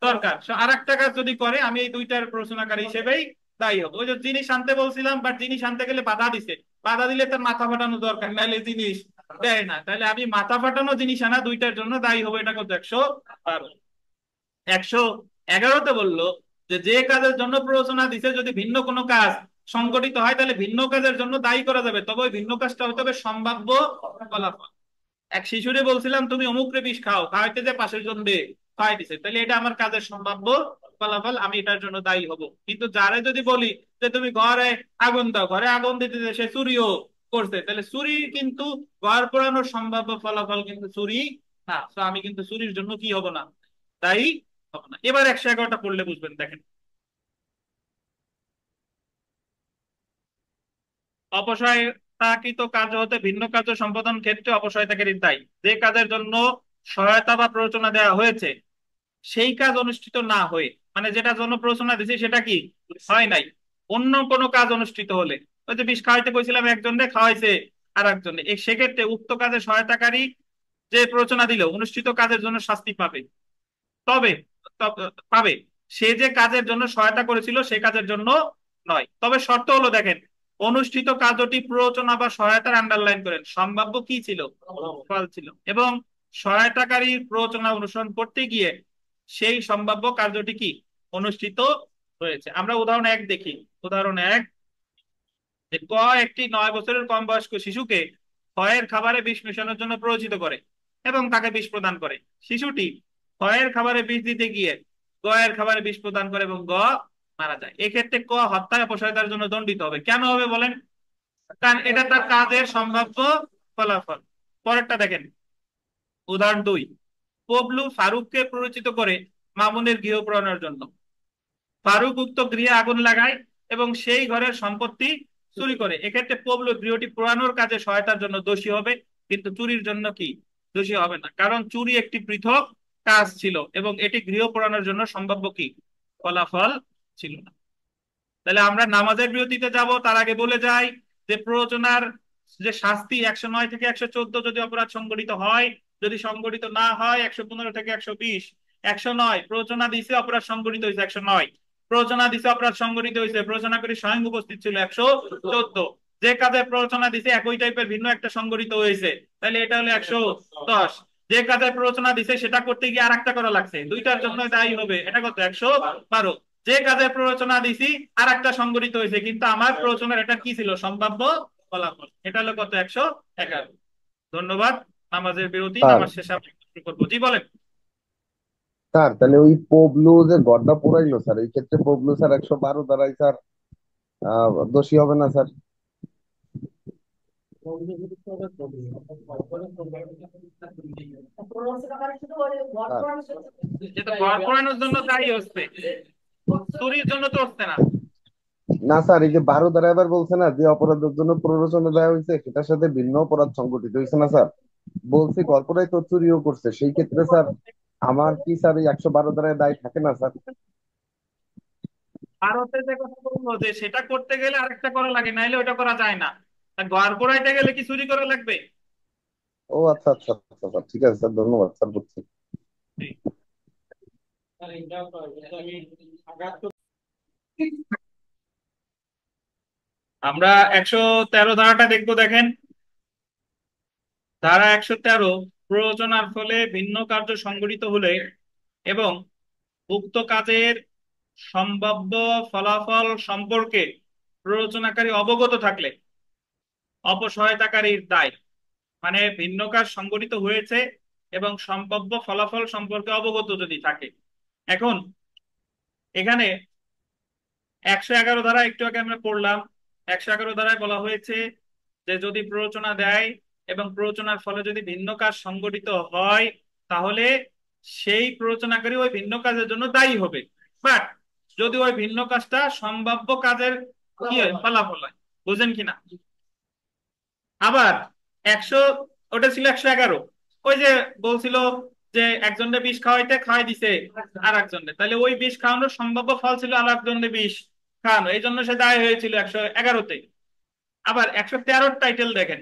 দরকার, আরেকটা কাজ যদি করে আমি এই দুইটার প্ররোচনাকারী হিসেবেই দায়ী হবো। ওই যে জিনিস আনতে বলছিলাম, বাট জিনিস আনতে গেলে বাধা দিছে, বাধা দিলে তার মাথা ফাটানো দরকার, নাহলে জিনিস দেয় না, তাহলে আমি মাথা ফাটানো জিনিস আনা দুইটার জন্য দায়ী হবো। এটা কত? 112। 111তে বললো যে যে কাজের জন্য প্ররোচনা দিছে যদি ভিন্ন কোনো কাজ সংগঠিত হয় তাহলে ভিন্ন কাজের জন্য দায়ী করা যাবে, তবে ওই ভিন্ন কাজটা হতে হবে সম্ভাব্য ফলাফল। এক শিশুরে বলছিলাম তুমি অমুকরে বিষ খাও, খাওয়াইতে যে পাশের জন রে খাওয়াই দিছে, তাহলে এটা আমার কাজের সম্ভাব্য ফলাফল, আমি এটার জন্য দায়ী হব। কিন্তু যারে যদি বলি যে তুমি ঘরে আগুন দাও, ঘরে আগুন দিতে দিতে সে চুরিও করছে, তাহলে চুরি কিন্তু ঘর পোড়ানোর সম্ভাব্য ফলাফল কিন্তু চুরি না, তো আমি কিন্তু চুরির জন্য কি হব না? দায়ী হব না। এবার 111টা পড়লে বুঝবেন, দেখেন। অপসহায়তাকৃত কাজ হতে ভিন্ন কার্য সম্পাদন ক্ষেত্রে অপসহায়তাকারী দায়ী। যে কাজের জন্য সহায়তা বা প্ররোচনা দেওয়া হয়েছে সেই কাজ অনুষ্ঠিত না হয়ে, মানে যেটা জন্য প্ররোচনা দিছি সেটা কি হয় নাই, অন্য কোনো কাজ অনুষ্ঠিত হলে, ওই যে বিষ খাওয়াইতে কইছিলাম একজনকে খাওয়াইছে আর একজনে, সেক্ষেত্রে উক্ত কাজে সহায়তাকারী যে প্ররোচনা দিল অনুষ্ঠিত কাজের জন্য শাস্তি পাবে। তবে পাবে, সে যে কাজের জন্য সহায়তা করেছিল সে কাজের জন্য নয়। তবে শর্ত হলো, দেখেন, অনুষ্ঠিত কার্যটি প্ররোচনা বা সহায়তার, আন্ডারলাইন করেন, সম্ভাব্য কি ছিল? ফল ছিল, এবং সহায়তাকারীর প্ররোচনা অনুসরণ করতে গিয়ে সেই সম্ভাব্য কার্যটি কি অনুষ্ঠিত হয়েছে। আমরা উদাহরণ 1 দেখি। উদাহরণ 1, যে ক একটি 9 বছরের কম বয়স্ক শিশুকে ক্ষয়ের খাবারে বিষ মেশানোর জন্য প্ররোচিত করে এবং তাকে বিষ প্রদান করে। শিশুটি ক্ষয়ের খাবারে বিষ দিতে গিয়ে গ এর খাবারে বিষ প্রদান করে এবং গ মারা যায়। এক্ষেত্রে ক হত্যায় অপসহায়তার জন্য দণ্ডিত হবে। কেন হবে বলেন? কারণ এটা তার কাজের সম্ভাব্য ফলাফল। পরেরটা দেখেন, উদাহরণ 2, পবলু ফারুককে প্ররোচিত করে মামুনের গৃহ পোড়ানোর জন্য। ফারুক উক্ত গৃহে আগুন লাগায় এবং সেই ঘরের সম্পত্তি চুরি করে। এক্ষেত্রে পবলু গৃহটি পোড়ানোর কাজে সহায়তার জন্য দোষী হবে, কিন্তু চুরির জন্য কি দোষী হবে না, কারণ চুরি একটি পৃথক কাজ ছিল এবং এটি গৃহ পোড়ানোর জন্য সম্ভাব্য কি ফলাফল ছিল না। তাহলে আমরা নামাজের বিরতিতে যাব, তার আগে বলে যাই যে প্ররোচনার যে শাস্তি 109 থেকে 114 যদি অপরাধ সংগঠিত হয়, যদি সংগঠিত না হয় 115 থেকে 120। 109 প্ররোচনা দিছে অপরাধ সংগঠিত হয়েছে, 109 প্ররোচনা দিছে অপরাধ সংগঠিত হয়েছে, প্ররোচনাকারী স্বয়ং উপস্থিত ছিল, 114 যে কাজে প্ররোচনা দিছে একই টাইপের ভিন্ন একটা সংগঠিত হয়েছে, তাহলে এটা হলো 110। যে কাজে প্ররোচনা দিছে সেটা করতে গিয়ে আর একটা করা লাগছে, দুইটার জন্য দায়ী হবে, এটা কত? 112। যে কাজের প্ররোচনা দিছি আর একটা সংগঠিত হয়েছে, কিন্তু আমার প্ররোচনার এটা কি ছিল? সম্ভাব্য ফলাফল। এটা হলো কত? 111। ধন্যবাদ। নামাজের বিরতি, স্যার নামাজ শেষে শুরু করবো। জি বলেন। স্যার তাহলে ওই পবলু যে গড়টা পুরাইলো স্যার, এই ক্ষেত্রে পবলু স্যার 112 দ্বারাই স্যার দোষী হবে না স্যার? স্যার যে তো ঘর পোড়ানোর জন্য দায়ী হচ্ছে, চুরির জন্য তো হচ্ছে না। না স্যার, এই যে 12 দ্বারা এবার বলছে না যে অপরাধের জন্য প্ররোচনা দেওয়া হয়েছে, সেটার সাথে ভিন্ন অপরাধ সংগঠিত হয়েছে না স্যার? বলছি গল্পটাই তো চুরিও করছে, সেই ক্ষেত্রে স্যার আমার কি স্যার এই 112 দ্বারা দায় থাকে না স্যার? ভারতে যে কথা বললো যে সেটা করতে গেলে আরেকটা করা লাগে, নাইলে ওটা করা যায় না। আর ঘর পোড়াইতে গেলে কি চুরি করা লাগবে? ও আচ্ছা আচ্ছা আচ্ছা স্যার, ঠিক আছে স্যার, ধন্যবাদ স্যার, বুঝছি। জি। আমরা 113 ধারাটা দেখবো, দেখেন। ধারা 113, প্ররোচনার ফলে ভিন্ন কার্য সংঘটিত হলে এবং উক্ত কাজের সম্ভাব্য ফলাফল সম্পর্কে প্ররোচনাকারী অবগত থাকলে অপসহায়তাকারীর দায়। মানে ভিন্ন কাজ সংঘটিত হয়েছে এবং সম্ভাব্য ফলাফল সম্পর্কে অবগত যদি থাকে। এখন এখানে 111 ধারা একটু আগে আমরা পড়লাম। 111 ধারায় বলা হয়েছে যে যদি প্ররোচনা দেয় এবং প্ররোচনার ফলে যদি ভিন্ন কাজ সংঘটিত হয়, তাহলে সেই প্ররোচনাকারী ওই ভিন্ন কাজের জন্য দায়ী হবে। বাট যদি ওই ভিন্ন কাজটা সম্ভাব্য কাজের কি হয়, ফলাফল হয়। বুঝেন কিনা? আবার 100, ওটা ছিল 111। ওই যে বলছিল যে একজনকে বিষ খাওয়াইতে খাওয়াই দিছে আর একজনকে, তাহলে ওই বিষ খাওয়ানোর সম্ভাব্য ফল ছিল আর একজনকে বিষ খাওয়ানো, এই জন্য সে দায় হয়েছিল 111-তে। আবার 113 টাইটেল দেখেন,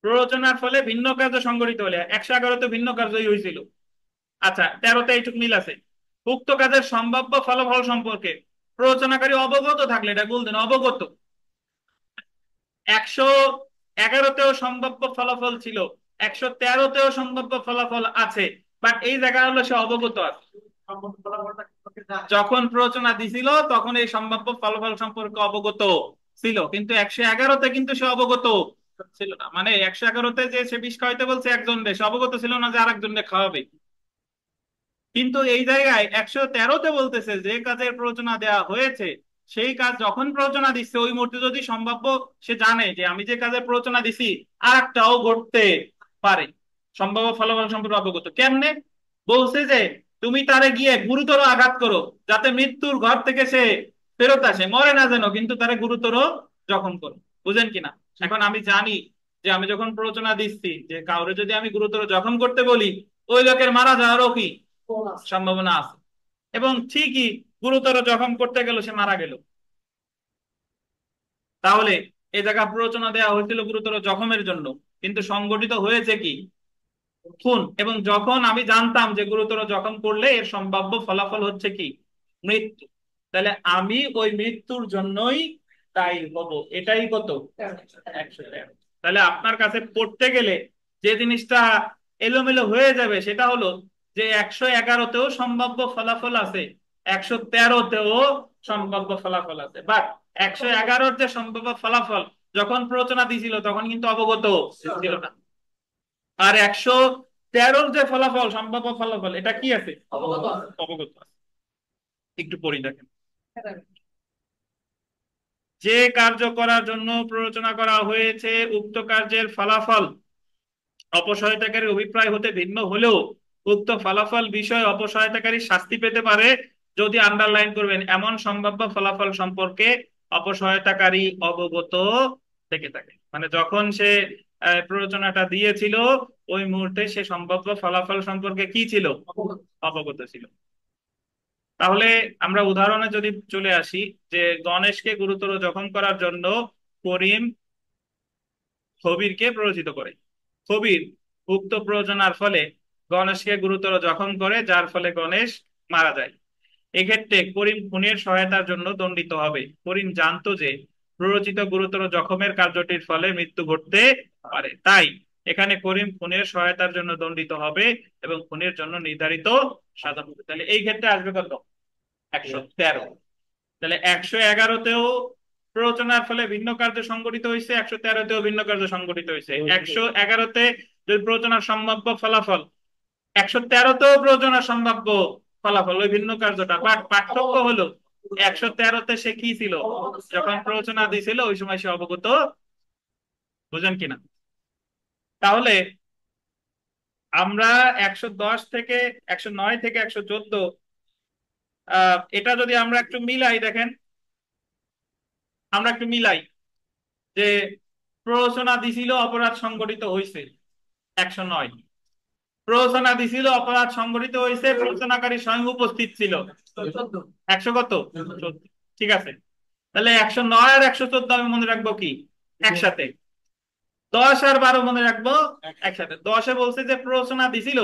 প্ররোচনার ফলে ভিন্ন কার্য সংঘটিত হলে। 111-তে ভিন্ন কার্যই হয়েছিল। আচ্ছা, 13-তে এইটুক মিল আছে। উক্ত কাজের সম্ভাব্য ফলাফল সম্পর্কে প্ররোচনাকারী অবগত থাকলে, এটা বলতেন অবগত। 111-তেও সম্ভাব্য ফলাফল ছিল, 113-তেও সম্ভাব্য ফলাফল আছে, বাট এই জায়গা হলো সে অবগত আছে। যখন প্ররোচনা দিছিল তখন এই সম্ভাব্য ফলাফল সম্পর্কে অবগত ছিল, কিন্তু 111-তে কিন্তু সে অবগত ছিল না। মানে 111-তে যে সে বিষ খাওয়াইতে বলছে একজন, সে অবগত ছিল না যে আরেকজনকে খাওয়াবে। কিন্তু এই জায়গায় 113-তে বলতেছে যে কাজের প্ররোচনা দেওয়া হয়েছে, সেই কাজ যখন প্ররোচনা দিচ্ছে ওই মুহূর্তে যদি সম্ভাব্য, সে জানে যে আমি যে কাজের প্ররোচনা দিছি আর একটাও ঘটতে পারে, সম্ভাব্য ফলাফল সম্পর্কে অবগত। কেমনে? বলছে যে তুমি তারে গিয়ে গুরুতর আঘাত করো, যাতে মৃত্যুর ঘর থেকে সে ফেরত আসে, মরে না যেন, কিন্তু তারে গুরুতর জখম করো। বুঝেন কিনা? এখন আমি জানি যে আমি যখন প্ররোচনা দিচ্ছি যে কাউরে যদি আমি গুরুতর জখম করতে বলি, ওই লোকের মারা যাওয়ারও কি সম্ভাবনা আছে, এবং ঠিকই গুরুতর জখম করতে গেল সে মারা গেল। তাহলে এই জায়গা প্ররোচনা দেওয়া হয়েছিল গুরুতর জখমের জন্য, কিন্তু সংগঠিত হয়েছে কি? খুন। এবং যখন আমি জানতাম যে গুরুতর জখম করলে এর সম্ভাব্য ফলাফল হচ্ছে কি? মৃত্যু। তাহলে আমি ওই মৃত্যুর জন্যই দায়ী হব। এটাই কত? 113। তাহলে আপনার কাছে পড়তে গেলে যে জিনিসটা এলোমেলো হয়ে যাবে সেটা হলো যে 111-তেও সম্ভাব্য ফলাফল আছে, 113-তেও সম্ভাব্য ফলাফল আছে, বাট 111-র যে সম্ভাব্য ফলাফল যখন প্ররোচনা দিছিল তখন কিন্তু অবগত ছিল না। আর 113-র যে ফলাফল, সম্ভাব্য ফলাফল, এটা কি আছে? অবগত আছে। একটু পড়ি দেখেন। যে কার্য করার জন্য প্ররোচনা করা হয়েছে উক্ত কার্যের ফলাফল অপসহায়তাকারী অভিপ্রায় হতে ভিন্ন হলেও উক্ত ফলাফল বিষয়ে অপসহায়তাকারী শাস্তি পেতে পারে যদি, আন্ডারলাইন করবেন, এমন সম্ভাব্য ফলাফল সম্পর্কে অপসহায়তাকারী অবগত থেকে থাকে। মানে যখন সে প্ররোচনাটা দিয়েছিল ওই মুহূর্তে সে সম্ভাব্য ফলাফল সম্পর্কে কি ছিল? অবগত ছিল। তাহলে আমরা উদাহরণে যদি চলে আসি, যে গণেশকে গুরুতর জখম করার জন্য করিম খবিরকে প্ররোচিত করে। কবির উক্ত প্রয়োজনার ফলে গণেশকে গুরুতর জখম করে, যার ফলে গণেশ মারা যায়। এক্ষেত্রে করিম খুনের সহায়তার জন্য দণ্ডিত হবে। করিম জানতো যে প্ররোচিত গুরুতর জখমের কার্যটির ফলে মৃত্যু ঘটতে পারে, তাই এখানে করিম খুনের সহায়তার জন্য দণ্ডিত হবে এবং খুনের জন্য নির্ধারিত সাজা হবে। তাহলে এই ক্ষেত্রে আসবে কত? 113। তাহলে 111-তেও প্ররোচনার ফলে ভিন্ন কার্য সংঘটিত হয়েছে, 113-তেও ভিন্ন কার্য সংঘটিত হয়েছে। 111-তে যদি প্ররোচনার সম্ভাব্য ফলাফল 113তেও প্ররোচনা সম্ভাব্য ফলাফল ওই ভিন্ন কার্যটা, বাট পার্থক্য হলো 113তে সে কি ছিল, যখন প্ররোচনা দিছিল ওই সময় সে অবগত, বুঝেন কিনা? তাহলে আমরা 110 থেকে 109 থেকে 114 এটা যদি আমরা একটু মিলাই, দেখেন আমরা একটু মিলাই যে প্ররোচনা দিছিল অপরাধ সংগঠিত হয়েছে 109, প্ররোচনা দিছিল অপরাধ সংগঠিত হয়েছে প্ররোচনাকারী স্বয়ং উপস্থিত ছিল 100 কত 14। ঠিক আছে, তাহলে 109 আর 114 আমি মনে রাখবো কি একসাথে, 10 আর 12 মনে রাখবো একসাথে। 10-এ বলছে যে প্ররোচনা দিছিল,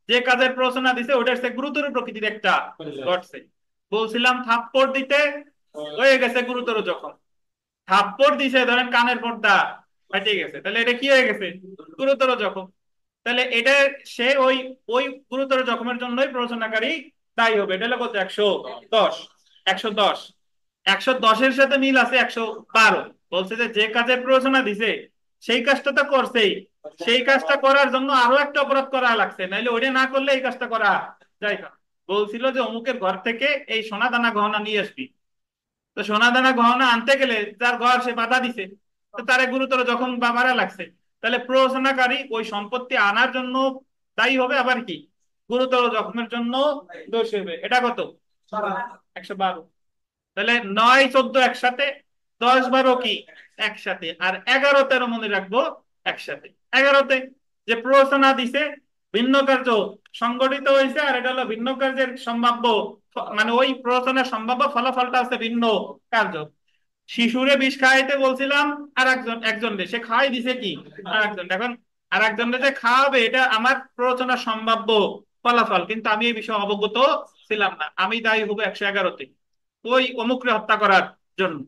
যে কাজের প্ররোচনা দিছে ওটার সে গুরুতর প্রকৃতির একটা ঘটছে, বলছিলাম থাপ্পড় দিতে হয়ে গেছে গুরুতর জখম, থাপ্পড় দিছে ধরেন কানের পর্দা ফাটে গেছে, তাহলে এটা কি হয়ে গেছে গুরুতর জখম, তাহলে এটা সে ওই ওই গুরুতর জখমের জন্যই প্ররোচনাকারী দায়ী হবে। এটা হলো কত 110, 110, 110-এর সাথে মিল আছে 112, বলছে যে যে কাজের প্ররোচনা দিছে সেই কাজটা তো করছেই, সেই কাজটা করার জন্য আরো একটা অপরাধ করা লাগছে, নাইলে ওইটা না করলে এই কাজটা করা যায় না। বলছিল যে অমুকের ঘর থেকে এই সোনা দানা গহনা নিয়ে আসবি, তো সোনা দানা গহনা আনতে গেলে তার ঘর সে বাধা দিছে, তো তারে গুরুতর জখম বা মারা লাগছে, তাহলে প্ররোচনাকারী ওই সম্পত্তি আনার জন্য দায়ী হবে, আবার কি গুরুতর জখমের জন্য দোষী হবে। এটা কত 112। তাহলে 9-14 একসাথে, 10-12 কি একসাথে, আর 11-13 মনে রাখবো একসাথে। 11-তে যে প্ররোচনা দিছে ভিন্ন কার্য সংগঠিত হয়েছে, আর এটা হলো ভিন্ন কার্যের সম্ভাব্য মানে ওই প্ররোচনার সম্ভাব্য ফলাফলটা হচ্ছে ভিন্ন কার্য। শিশুরে বিষ খাওয়াইতে বলছিলাম আর একজন সে খাওয়াই দিছে কি আর একজন, এখন আর একজনকে যে খাওয়াবে এটা আমার প্ররোচনা সম্ভাব্য ফলাফল, কিন্তু আমি এই বিষয়ে অবগত ছিলাম না, আমি দায়ী হবো 111-তে ওই অমুকরে হত্যা করার জন্য।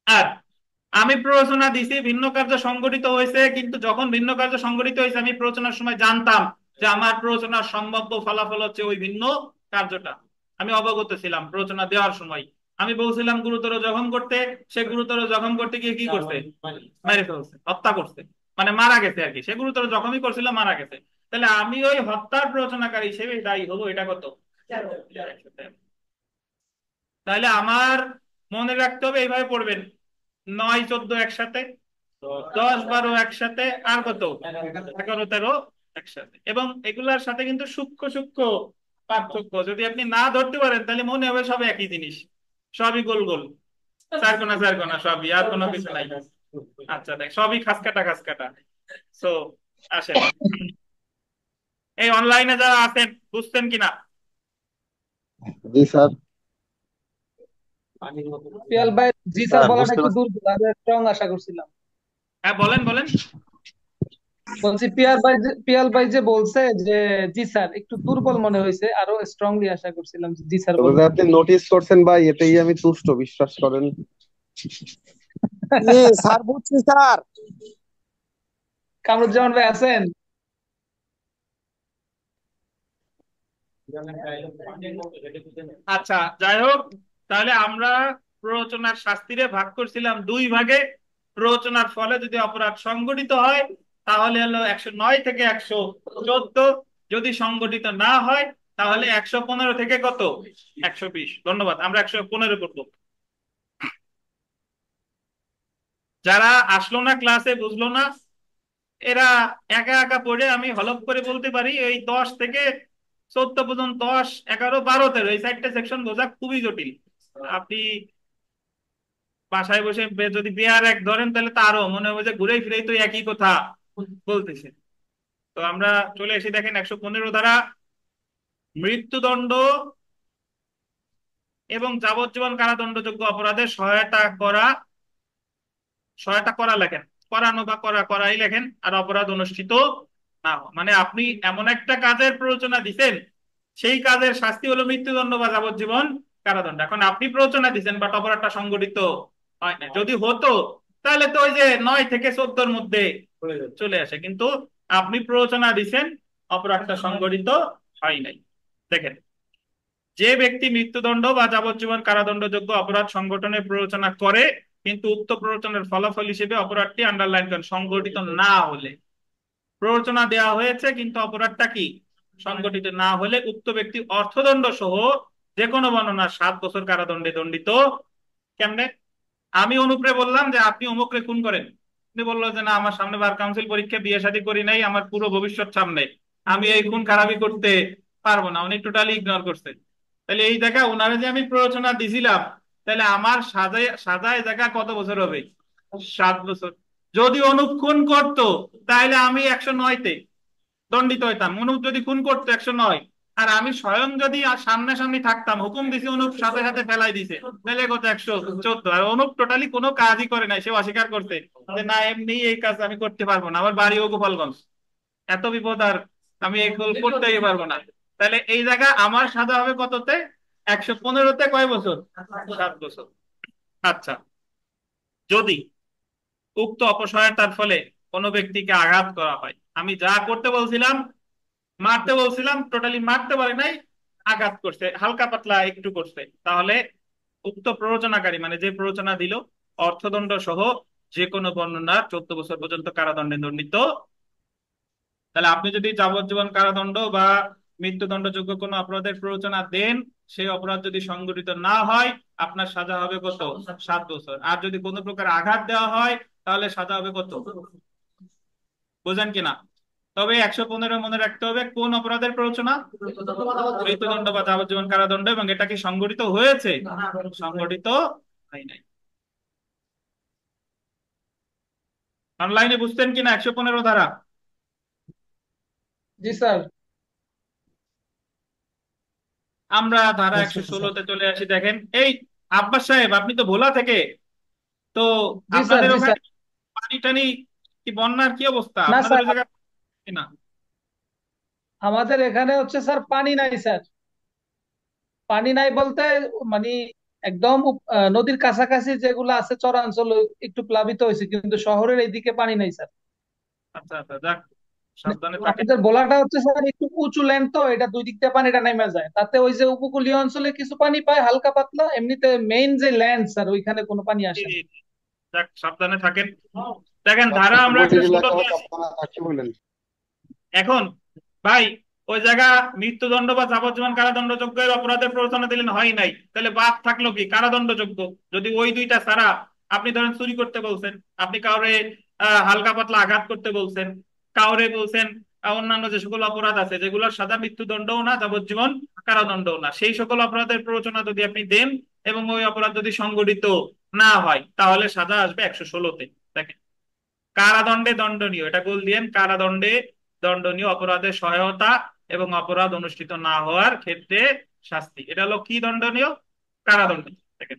আর আমি প্ররোচনা দিছি ভিন্ন কার্য সংগঠিত হয়েছে, কিন্তু যখন ভিন্ন কার্য সংগঠিত হয়েছে আমি প্ররোচনার সময় জানতাম যে আমার প্ররোচনার সম্ভাব্য ফলাফল হচ্ছে ওই ভিন্ন কার্যটা, আমি অবগত ছিলাম প্ররোচনা দেওয়ার সময়। আমি বলছিলাম গুরুতর জখম করতে, সে গুরুতর জখম করতে গিয়ে কি করছে, মেরে ফেলছে, হত্যা করছে, মানে মারা গেছে আর কি, সে গুরুতর জখমই করছিল মারা গেছে, তাহলে আমি ওই হত্যার প্ররোচনাকারী হিসেবে দায়ী হবো। এটা কত, তাহলে আমার মনে রাখতে হবে এইভাবে পড়বেন, 9-14 একসাথে, 10-12 একসাথে, আর কত 11-13 একসাথে। এবং এগুলার সাথে কিন্তু সূক্ষ্ম সূক্ষ্ম পার্থক্য যদি আপনি না ধরতে পারেন তাহলে মনে হবে সব একই জিনিস, সবই গোল গোল, চারকোনা চারকোনা সবই, আর কোনো কিছু নাই। আচ্ছা দেখ সবই খাসকাটা খাসকাটা। সো আসেন, এই অনলাইনে যারা আছেন বুঝতেন কিনা? জি স্যার। পিয়াল ভাই, জি স্যার স্যার বলাটা বুঝতে একটু পারছি। দূর, আমি স্ট্রং আশা করছিলাম। হ্যাঁ বলেন বলেন। বলছি পিয়াল ভাই যে বলছে যে জি স্যার একটু দুর্বল মনে হয়েছে, আরো স্ট্রংলি আশা করছিলাম যে জি স্যার তবে যে বলবেন। আপনি নোটিস করছেন ভাই, এটাই আমি তুষ্ট, বিশ্বাস করেন। স্যার বুঝছি স্যার। কামরুজ্জামান ভাই আছেন? আচ্ছা যাই হোক, তাহলে আমরা প্ররোচনার শাস্তিরে ভাগ করছিলাম দুই ভাগে। প্ররোচনার ফলে যদি অপরাধ সংগঠিত হয় তাহলে হলো 109 থেকে 114, যদি সংগঠিত না হয় তাহলে 115 থেকে কত 120। ধন্যবাদ, আমরা 115 করবো। যারা আসলো না ক্লাসে বুঝলো না, এরা একা একা পড়ে আমি হলপ করে বলতে পারি এই 10 থেকে 14 পর্যন্ত, 10, 11, 12, 13 এই 4টে সেকশন বোঝা খুবই জটিল। আপনি বাসায় বসে যদি বিহার এক ধরেন তাহলে তো আরো মনে হবে যে ঘুরে ফিরেই তো একই কথা বলতেছে। তো আমরা চলে এসে দেখেন 115 ধারা, মৃত্যুদণ্ড এবং যাবজ্জীবন কারাদণ্ডযোগ্য অপরাধে সহায়তা করা লেখেন, করানো বা করাই লেখেন, আর অপরাধ অনুষ্ঠিত না হওয়া। মানে আপনি এমন একটা কাজের প্ররোচনা দিচ্ছেন, সেই কাজের শাস্তি হলো মৃত্যুদণ্ড বা যাবজ্জীবন কারাদণ্ড। এখন আপনি প্ররোচনা দিচ্ছেন বাট অপরাধটা সংগঠিত হয় না, যদি হতো তাহলে তো ওই যে 9 থেকে 14-র মধ্যে চলে আসে, কিন্তু আপনি প্ররোচনা দিচ্ছেন, অপরাধটা সংগঠিত হয় নাই। দেখেন, যে ব্যক্তি মৃত্যুদণ্ড বা যাবজ্জীবন কারাদণ্ডযোগ্য অপরাধ সংগঠনের প্ররোচনা করে কিন্তু উক্ত প্ররোচনার ফলাফল হিসেবে অপরাধটি আন্ডারলাইন করেন সংগঠিত না হলে, প্ররোচনা দেওয়া হয়েছে কিন্তু অপরাধটা কি সংগঠিত না হলে উক্ত ব্যক্তি অর্থদণ্ড সহ যে কোনো বর্ণনা 7 বছর কারাদণ্ডে দণ্ডিত। কেমনে? আমি অনুপরে বললাম যে আপনি অমুকরে খুন করেন, উনি বললো যে না আমার সামনে বার কাউন্সিল পরীক্ষা, বিয়ে শাদী করি নাই, আমার পুরো ভবিষ্যৎ সামনে, আমি এই খুন খারাপি করতে পারবো না, উনি টোটালি ইগনোর করছে। তাহলে এই জায়গা ওনারে যে আমি প্ররোচনা দিছিলাম, তাহলে আমার সাজায় সাজায় জায়গা কত বছর হবে? 7 বছর। যদি অনুপ খুন করতো তাহলে আমি 109-তে দণ্ডিত হইতাম। অনুপ যদি খুন করতো 109, আর আমি স্বয়ং যদি সামনাসামনি থাকতাম, হুকুম দিছি অনুপ সাথে সাথে ফেলাই দিছে, তাহলে কত? 114। আর অনুপ টোটালি কোনো কাজই করে নাই, সে অস্বীকার করতে যে না এমনি এই কাজ আমি করতে পারবো না, আমার বাড়িও গোপালগঞ্জ, এত বিপদ আর আমি এই করতেই পারবো না। তাহলে এই জায়গা আমার সাজা হবে কততে? 115-তে কয় বছর? 7 বছর। আচ্ছা, যদি উক্ত অপসহায়তার ফলে কোনো ব্যক্তিকে আঘাত করা হয়, আমি যা করতে বলছিলাম, মারতে বলছিলাম, টোটালি মারতে পারে নাই, আঘাত করছে, হালকা পাতলা একটু করছে, তাহলে উক্ত প্ররোচনাকারী মানে যে প্ররোচনা দিল অর্থদণ্ড সহ যে কোনো বর্ণনা 14 বছর পর্যন্ত কারাদণ্ডে দণ্ডিত। তাহলে আপনি যদি যাবজ্জীবন কারাদণ্ড বা মৃত্যুদণ্ডযোগ্য কোনো অপরাধের প্ররোচনা দেন, সেই অপরাধ যদি সংঘটিত না হয় আপনার সাজা হবে কত? 7 বছর। আর যদি কোনো প্রকার আঘাত দেওয়া হয় তাহলে সাজা হবে কত? বুঝেন কিনা? তবে 115 মনে রাখতে হবে কোন অপরাধের প্ররোচনা? মৃত্যুদণ্ড বা যাবজ্জীবন কারাদণ্ড। এবং এটা কি সংঘটিত হয়েছে? সংঘটিত হয় নাই। অনলাইনে বুঝতেন কিনা 115 ধারা? জি স্যার। আমরা ধারা হ্যাঁ একশো স্যার, স্যার। ষোলোতে চলে আসি। দেখেন এই আব্বাস সাহেব, আপনি তো ভোলা থেকে, তো জি স্যার। আপনাদের জি ওখানে স্যার। পানি টানি কি, বন্যার কি অবস্থা না আপনাদের স্যার, ওই জায়গায়? না। আমাদের এখানে হচ্ছে স্যার পানি নাই স্যার। পানি নাই বলতে মানে একদম নদীর কাছাকাছি যেগুলো আছে চরাঞ্চল একটু প্লাবিত হয়েছে, কিন্তু শহরের এইদিকে পানি নাই স্যার। আচ্ছা আচ্ছা, যাক, মানে সাবধানে থাকেন। আমাদের বলাটা হচ্ছে স্যার একটু উঁচু ল্যান্ড, তো এটা দুই দিক দিয়ে পানিটা নেমে যায়, তাতে ওই যে উপকূলীয় অঞ্চলে কিছু পানি পায় হালকা পাতলা, এমনিতে মেইন যে ল্যান্ড স্যার ওইখানে কোনো পানি জি, আসে না। জি, জি। যাক, সাবধানে থাকেন। দেখেন ধারা আচ্ছা, আমরা উপকূল একশো এলাকাও ষোলোতে আসি। আপনারা থাকতে বললেন। এখন ভাই, ওই জায়গা মৃত্যুদণ্ড বা যাবজ্জীবন কারাদণ্ডযোগ্য অপরাধের প্ররোচনা দিলেন, হয় নাই, তাহলে বাদ থাকলো কি? কারাদণ্ডযোগ্য। যদি ওই দুইটা ছাড়া, আপনি ধরেন চুরি করতে বলছেন, আপনি কাউরে হালকা পাতলা আঘাত করতে বলছেন, কাউরে বলছেন অন্যান্য যে সকল অপরাধ আছে যেগুলোর সাদা মৃত্যুদণ্ডও না যাবজ্জীবন কারাদণ্ডও না, সেই সকল অপরাধের প্ররোচনা যদি আপনি দেন এবং ওই অপরাধ যদি সংগঠিত না হয় তাহলে সাজা আসবে 116-তে। দেখেন, কারাদণ্ডে দণ্ডনীয়, এটা গোল দিয়েন, কারাদণ্ডে দণ্ডনীয় অপরাধের সহায়তা এবং অপরাধ অনুষ্ঠিত না হওয়ার ক্ষেত্রে শাস্তি। এটা হলো কি দণ্ডনীয়? কারাদণ্ড। দেখেন,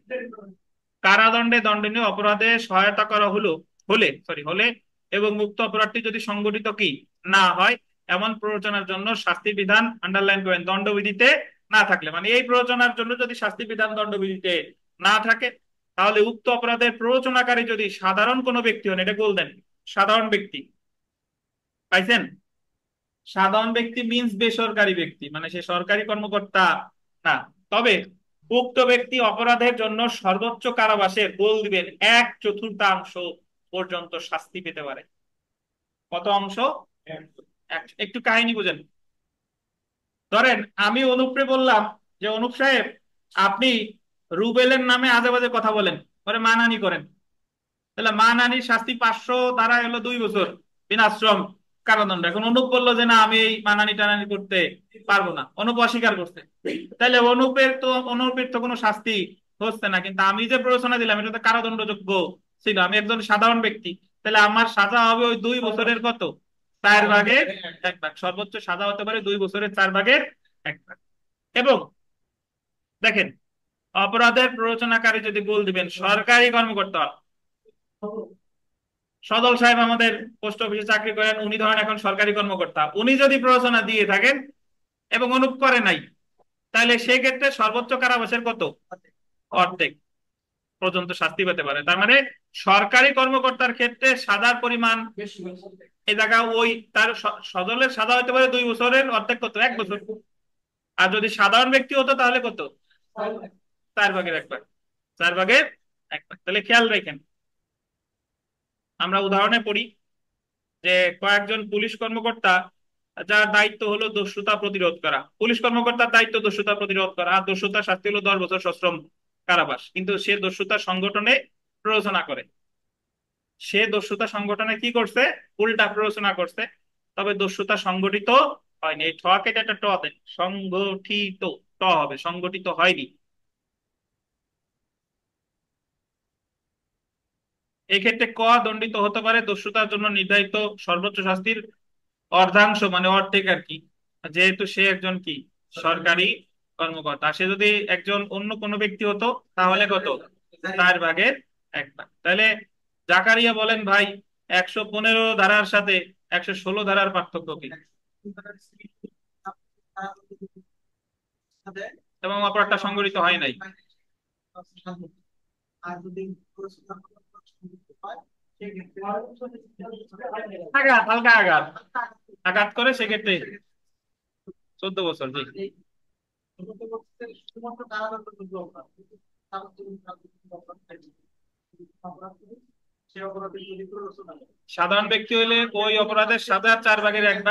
কারাদণ্ডে দণ্ডনীয় অপরাধে সহায়তা করা হলে এবং উক্ত অপরাধটি যদি সংগঠিত কি না হয় এমন প্ররোচনার জন্য শাস্তি বিধান, আন্ডারলাইন করেন, দণ্ডবিধিতে না থাকলে, মানে এই প্ররোচনার জন্য যদি শাস্তি বিধান দণ্ডবিধিতে না থাকে, তাহলে উক্ত অপরাধের প্ররোচনাকারী যদি সাধারণ কোনো ব্যক্তি হন, এটা বলতেন সাধারণ ব্যক্তি, পাইছেন? সাধারণ ব্যক্তি মিন্স বেসরকারি ব্যক্তি, মানে সে সরকারি কর্মকর্তা না। তবে উক্ত ব্যক্তি অপরাধের জন্য সর্বোচ্চ কারাবাসের গোল দিবেন 1/4 পর্যন্ত শাস্তি পেতে পারে। কত অংশ? একটু কাহিনী বুঝেন। ধরেন আমি অনুপরে বললাম যে অনুপ সাহেব, আপনি রুবেলের নামে আজে বাজে কথা বলেন, পরে মানহানি করেন, তাহলে মানহানির শাস্তি 500 ধারা হলো 2 বছর বিনাশ্রম কারাদণ্ড। এখন অনুপ বললো যে না আমি এই মানহানি টানানি করতে পারবো না, অনুপ অস্বীকার করছে, তাহলে অনুপের তো কোনো শাস্তি হচ্ছে না, কিন্তু আমি যে প্ররোচনা দিলাম এটা তো কারাদণ্ডযোগ্য ছিল, আমি একজন সাধারণ ব্যক্তি, তাহলে আমার সাজা হবে ওই 2 বছরের কত? 4/1 সর্বোচ্চ সাজা হতে পারে 2 বছরের 4/1। এবং দেখেন, অপরাধের প্ররোচনাকারী যদি গোল দিবেন সরকারি কর্মকর্তা, সদল সাহেব আমাদের পোস্ট অফিসে চাকরি করেন, উনি ধরেন এখন সরকারি কর্মকর্তা, উনি যদি প্ররোচনা দিয়ে থাকেন এবং অনুপ করে নাই, তাহলে সেক্ষেত্রে সর্বোচ্চ কারাবাসের কত? অর্ধেক পর্যন্ত শাস্তি পেতে পারে। তার মানে সরকারি কর্মকর্তার ক্ষেত্রে সাজার পরিমাণ এই জায়গা ওই তার সদলের সাজা হতে পারে 2 বছরের অর্ধেক, কত? 1 বছর। আর যদি সাধারণ ব্যক্তি হতো তাহলে কত? 4/1। 4/1। তাহলে খেয়াল রাখেন, আমরা উদাহরণে পড়ি যে কয়েকজন পুলিশ কর্মকর্তা যার দায়িত্ব হলো দস্যুতা প্রতিরোধ করা। পুলিশ কর্মকর্তার দায়িত্ব দস্যুতা প্রতিরোধ করা, আর দস্যুতার শাস্তি হলো 10 বছর সশ্রম কারাবাস। কিন্তু সে দস্যুতা সংগঠনে প্ররোচনা করে, সে দস্যুতা সংগঠনে কি করছে, উল্টা প্ররোচনা করছে। তবে দস্যুতা সংগঠিত হয়নি, এই ঠ কেটে একটা ট দেন, সংগঠিত ট হবে, সংগঠিত হয়নি। এই ক্ষেত্রে ক দণ্ডিত হতে পারে দস্যুতার জন্য নির্ধারিত সর্বোচ্চ শাস্তির অর্ধাংশ, মানে অর্ধেক আর কি, যেহেতু সে একজন কি সরকারি কর্মকর্তা। সে যদি একজন অন্য কোনো ব্যক্তি হতো তাহলে কত, 4/1 তাহলে জাকারিয়া বলেন ভাই 115 ধারার সাথে 116 ধারার পার্থক্য কি, এবং অপরাধটা সংঘটিত হয় নাই। আঘাত, হালকা আঘাত, আঘাত করে সেক্ষেত্রে 14 বছর। জি, সাধারণ ব্যক্তি হইলে ওই অপরাধের সাজা 4/1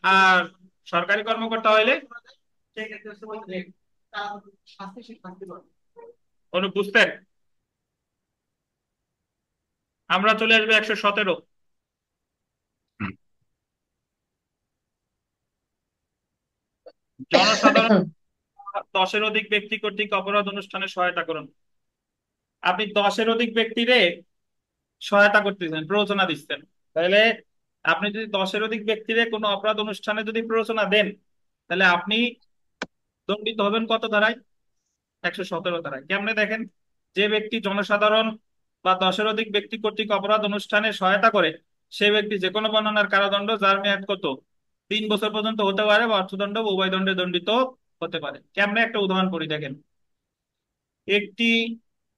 আর সরকারি কর্মকর্তা হইলে বুঝতেন। আমরা চলে আসবো 117। জনসাধারণ 10-এর অধিক ব্যক্তি কর্তৃক অপরাধ অনুষ্ঠানে সহায়তা করুন। আপনি 10-এর অধিক ব্যক্তিরে সহায়তা করতেছেন, প্ররোচনা দিচ্ছেন, তাহলে আপনি যদি 10-এর অধিক ব্যক্তিরে কোনো অপরাধ অনুষ্ঠানে যদি প্ররোচনা দেন, তাহলে আপনি দণ্ডিত হবেন কত ধারায়, 117 ধারায়। কেমনে দেখেন, যে ব্যক্তি জনসাধারণ বা 10-এর অধিক ব্যক্তি কর্তৃক অপরাধ অনুষ্ঠানে সহায়তা করে, সে ব্যক্তি যে কোনো বর্ণনার কারাদণ্ড যার মেয়াদ কত 3 বছর পর্যন্ত হতে পারে, বা অর্থদণ্ড বা উভয় দণ্ডে দণ্ডিত হতে পারে। কেমনে, একটা উদাহরণ পড়ি দেখেন। একটি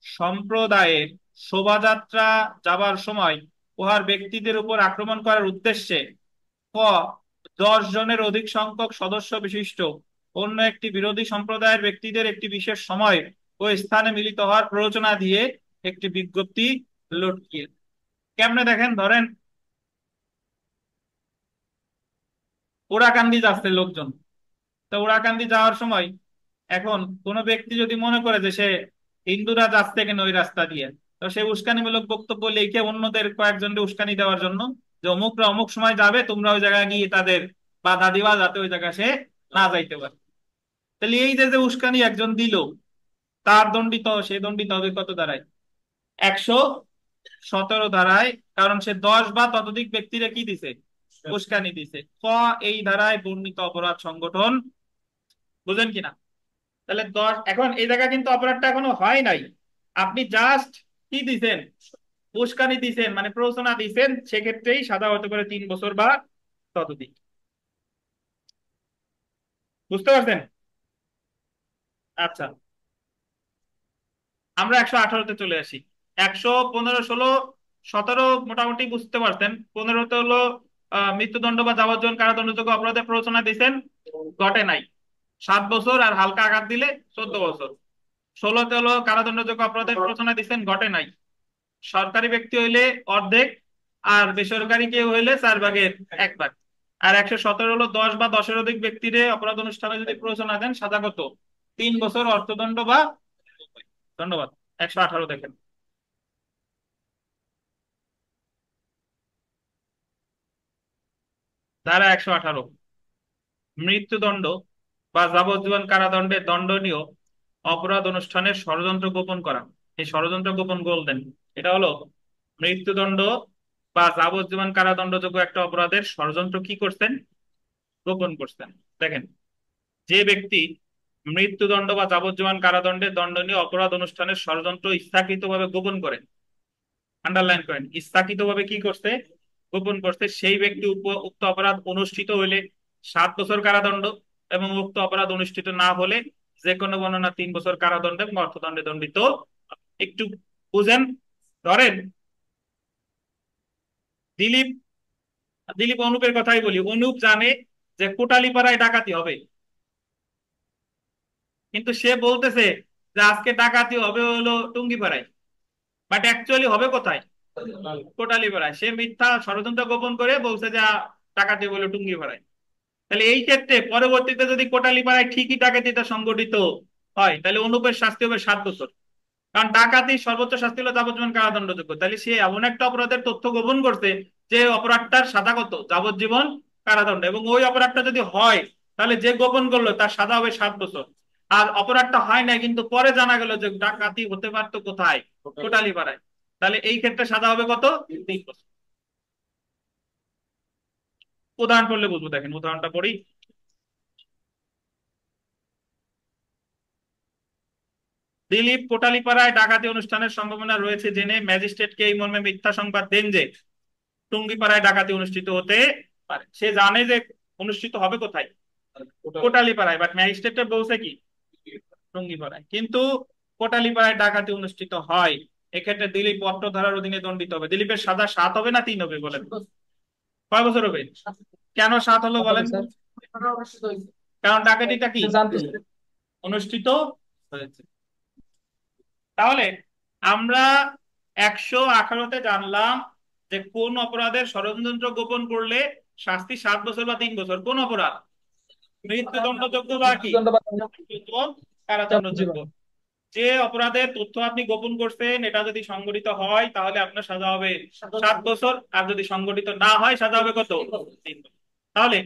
সম্প্রদায়ের শোভাযাত্রা যাবার সময় উহার ব্যক্তিদের উপর আক্রমণ করার উদ্দেশ্যে ক 10 জনের অধিক সংখ্যক সদস্য বিশিষ্ট অন্য একটি বিরোধী সম্প্রদায়ের ব্যক্তিদের একটি বিশেষ সময় ও স্থানে মিলিত হওয়ার প্ররোচনা দিয়ে একটি বিজ্ঞপ্তি লটকিয়ে। কেমনে দেখেন, ধরেন ওরাকান্দি যাচ্ছে লোকজন, তো ওরাকান্দি যাওয়ার সময় এখন কোন ব্যক্তি যদি মনে করে যে সে হিন্দুরা যাচ্ছে কেন ওই রাস্তা দিয়ে, তো সে উস্কানিমূলক বক্তব্য লিখে অন্যদের কয়েকজনকে উস্কানি দেওয়ার জন্য যে অমুকরা অমুক সময় যাবে, তোমরা ওই জায়গায় গিয়ে তাদের বাধা দিবা যাতে ওই জায়গায় সে না যাইতে পারে। তাহলে এই যে যে উস্কানি একজন দিল, তার দণ্ডিত, সে দণ্ডিত হবে কত ধারায়, 117 ধারায়। কারণ সে 10 বা ততোধিক ব্যক্তিরে কি দিছে, উস্কানি দিছে। ক এই ধারায় বর্ণিত অপরাধ সংগঠন। বুঝেন কিনা? তাহলে 10, এখন এই জায়গায় কিন্তু অপরাধটা এখনো হয় নাই, আপনি জাস্ট কি দিছেন, উস্কানি দিছেন, মানে প্ররোচনা দিছেন, সেক্ষেত্রেই সাজা হতে পারে 3 বছর বা ততোধিক। বুঝতে পারছেন? আচ্ছা, আমরা 118-তে চলে আসি। 115, 16, 17 মোটামুটি বুঝতে পারছেন। 15-তে হলো মৃত্যুদণ্ড বা যাবজ্জীবন কারাদণ্ডযোগ্য অপরাধে প্ররোচনা দিছেন, ঘটে নাই, 7 বছর, আর হালকা আঘাত দিলে 14 বছর। 16-তে হলো কারাদণ্ডযোগ্য অপরাধের প্ররোচনা দিচ্ছেন, ঘটে নাই, সরকারি ব্যক্তি হইলে অর্ধেক, আর বেসরকারি কেউ হইলে 4/1। আর 117 হলো 10 বা 10-এর অধিক ব্যক্তিরে অপরাধ অনুষ্ঠানে যদি প্ররোচনা দেন, সাজা কত, 3 বছর, অর্থদণ্ড বা। ধন্যবাদ। 118 দেখেন। ধারা 118, মৃত্যুদণ্ড বা যাবজ্জীবন কারাদণ্ডে দণ্ডনীয় অপরাধ অনুষ্ঠানের ষড়যন্ত্র গোপন করা। এই ষড়যন্ত্র গোপন বলতেন, এটা হলো মৃত্যুদণ্ড বা যাবজ্জীবন কারাদণ্ডযোগ্য একটা অপরাধের ষড়যন্ত্র কি করছেন, গোপন করছেন। দেখেন, যে ব্যক্তি মৃত্যুদণ্ড বা যাবজ্জীবন কারাদণ্ডে দণ্ডনীয় অপরাধ অনুষ্ঠানের ষড়যন্ত্র ইচ্ছাকৃতভাবে গোপন করে, আন্ডারলাইন করেন, ইচ্ছাকৃতভাবে কি করছে, গোপন করছে, সেই ব্যক্তি উক্ত অপরাধ অনুষ্ঠিত হইলে 7 বছর কারাদণ্ড, এবং উক্ত অপরাধ অনুষ্ঠিত না হলে যে কোনো বর্ণনা 3 বছর কারাদণ্ড এবং অর্থদণ্ডে দণ্ডিত। একটু বুঝেন। ধরেন দিলীপ, অনুপের কথাই বলি, অনুপ জানে যে কোটালীপাড়ায় ডাকাতি হবে, কিন্তু সে বলতেছে যে আজকে ডাকাতি হবে হলো টুঙ্গিপাড়ায়, বাট অ্যাকচুয়ালি হবে কোথায়, কোটালীপাড়ায়। সে মিথ্যা ষড়যন্ত্র গোপন করে বলছে যে ডাকাতি হলো টুঙ্গিপাড়ায়। তাহলে এই ক্ষেত্রে পরবর্তীতে যদি কোটালীপাড়ায় ঠিকই ডাকাতিটা সংগঠিত হয়, তাহলে অনুপের শাস্তি হবে 7 বছর। কারণ ডাকাতি সর্বোচ্চ শাস্তি হলো যাবজ্জীবন কারাদণ্ডযোগ্য। তাহলে সে এমন একটা অপরাধের তথ্য গোপন করছে যে অপরাধটার সাজা কত, যাবজ্জীবন কারাদণ্ড। এবং ওই অপরাধটা যদি হয়, তাহলে যে গোপন করলো তার সাজা হবে 7 বছর। আর অপরাধটা হয় না কিন্তু পরে জানা গেল যে ডাকাতি হতে পারতো কোথায়, কোটালীপাড়ায়, তাহলে এই ক্ষেত্রে সাজা হবে কত, 3 বছর। উদাহরণ করলে বুঝবো, দেখেন উদাহরণটা পড়ি। দিলীপ কোটালীপাড়ায় ডাকাতি অনুষ্ঠানের সম্ভাবনা রয়েছে জেনে ম্যাজিস্ট্রেটকে এই মর্মে মিথ্যা সংবাদ দেন যে টুঙ্গিপাড়ায় ডাকাতি অনুষ্ঠিত হতে পারে। সে জানে যে অনুষ্ঠিত হবে কোথায়, কোটালীপাড়ায়, বাট ম্যাজিস্ট্রেট বলছে কি টুঙ্গিপাড়ায়। কিন্তু কোটালীপাড়ায় ডাকাতি অনুষ্ঠিত হয়, এক্ষেত্রে দিলীপ অত্র ধারার অধীনে দণ্ডিত হবে। দিলীপের সাজা 7 হবে না 3 হবে বলেন, কয় বছর হবে? কেন 7 হলো হবে বলেন? স্যার। কারণ ডাকাতিটা কি সে জানতো স্যার। অনুষ্ঠিত হয়েছে। তাহলে আমরা 118তে জানলাম যে কোন অপরাধের ষড়যন্ত্র গোপন করলে শাস্তি 7 বছর বা 3 বছর। কোন অপরাধ? মৃত্যুদণ্ডযোগ্য বা কি মৃত্যুদণ্ড বা যাবজ্জীবন কারাদণ্ডযোগ্য। যাবজ্জীবন। যে অপরাধের তথ্য আপনি গোপন করছেন এটা যদি সংগঠিত হয় তাহলে আপনার সাজা হবে 7 বছর, আর যদি সংগঠিত না হয় সাজা হবে কত, 3 বছর। তাহলে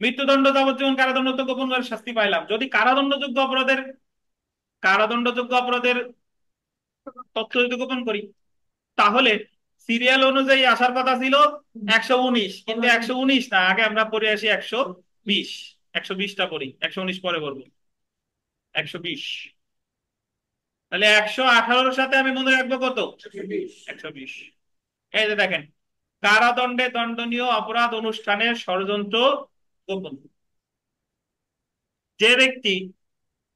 মৃত্যুদণ্ড যাবজ্জীবন কারাদণ্ড তো গোপন করে শাস্তি পাইলাম। যদি কারাদণ্ডযোগ্য অপরাধের তথ্য যদি গোপন করি, তাহলে সিরিয়াল অনুযায়ী আসার কথা ছিল 119, কিন্তু 119 না, আগে আমরা পড়ে আসি 120। 120টা পড়ি, 119 পরে পড়বো। 120, তাহলে 118-র সাথে আমি মনে রাখবো কত, 120। এই যে দেখেন, কারাদণ্ডে দণ্ডনীয় অপরাধ অনুষ্ঠানের ষড়যন্ত্র গোপন। যে ব্যক্তি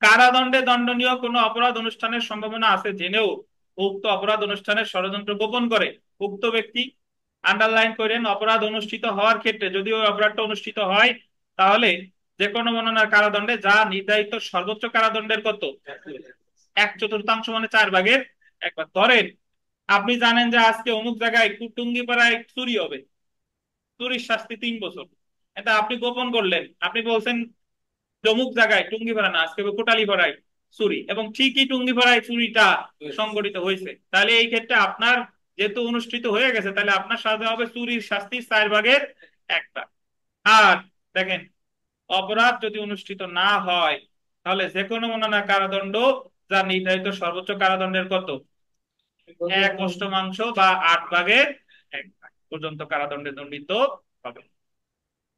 কারাদণ্ডে দণ্ডনীয় কোনো অপরাধ অনুষ্ঠানের সম্ভাবনা আছে জেনেও উক্ত অপরাধ অনুষ্ঠানের ষড়যন্ত্র গোপন করে, উক্ত ব্যক্তি, আন্ডারলাইন করেন, অপরাধ অনুষ্ঠিত হওয়ার ক্ষেত্রে যদি ওই অপরাধটা অনুষ্ঠিত হয় তাহলে যে কোনো বর্ণনার কারাদণ্ডে যা নির্ধারিত সর্বোচ্চ কারাদণ্ডের কত, 1/4 মানে 4/1। ধরেন আপনি জানেন যে আজকে অমুক জায়গায় টুঙ্গিপাড়ায় চুরি হবে, চুরির শাস্তি 3 বছর। এটা আপনি গোপন করলেন, আপনি বলছেন অমুক জায়গায় টুঙ্গিপাড়া না, আজকে কোটালীপাড়ায় চুরি, এবং ঠিকই টুঙ্গিপাড়ায় চুরিটা সংগঠিত হয়েছে। তাহলে এই ক্ষেত্রে আপনার যেহেতু অনুষ্ঠিত হয়ে গেছে, তাহলে আপনার সাজা হবে চুরির শাস্তি 4/1। আর দেখেন, অপরাধ যদি অনুষ্ঠিত না হয় তাহলে যে কোনো মনে কারাদণ্ড যা নির্ধারিত সর্বোচ্চ কারাদণ্ডের কত, 1/8 বা 8/1 পর্যন্ত কারাদণ্ডে দণ্ডিত হবে।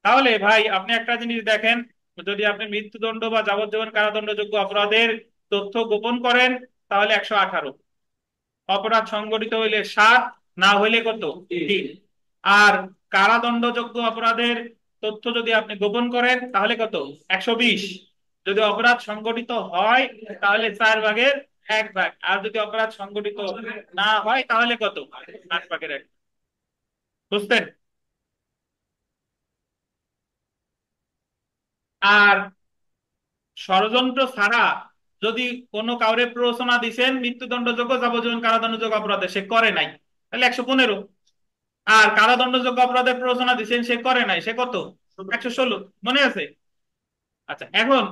তাহলে ভাই আপনি একটা জিনিস দেখেন, যদি আপনি মৃত্যুদণ্ড বা যাবজ্জীবন কারাদণ্ডযোগ্য অপরাধের তথ্য গোপন করেন তাহলে 118, অপরাধ সংগঠিত হইলে 7, না হইলে কত, 3। আর কারাদণ্ডযোগ্য অপরাধের তথ্য যদি আপনি গোপন করেন তাহলে কত, 120। যদি অপরাধ সংগঠিত হয় তাহলে 4/1। আর যদি অপরাধ সংগঠিত না হয় তাহলে কত, 8/1। বুঝতেন? আর ষড়যন্ত্র ছাড়া যদি কোনো কাউরে প্ররোচনা দিছেন মৃত্যুদণ্ডযোগ্য যাবজ্জীবন কারাদণ্ডযোগ্য অপরাধে, সে করে নাই, তাহলে 115। আর কারাদণ্ডযোগ্য অপরাধের প্ররোচনা দিছেন, সে করে নাই, সে কত, 116। মনে আছে? আচ্ছা, এখন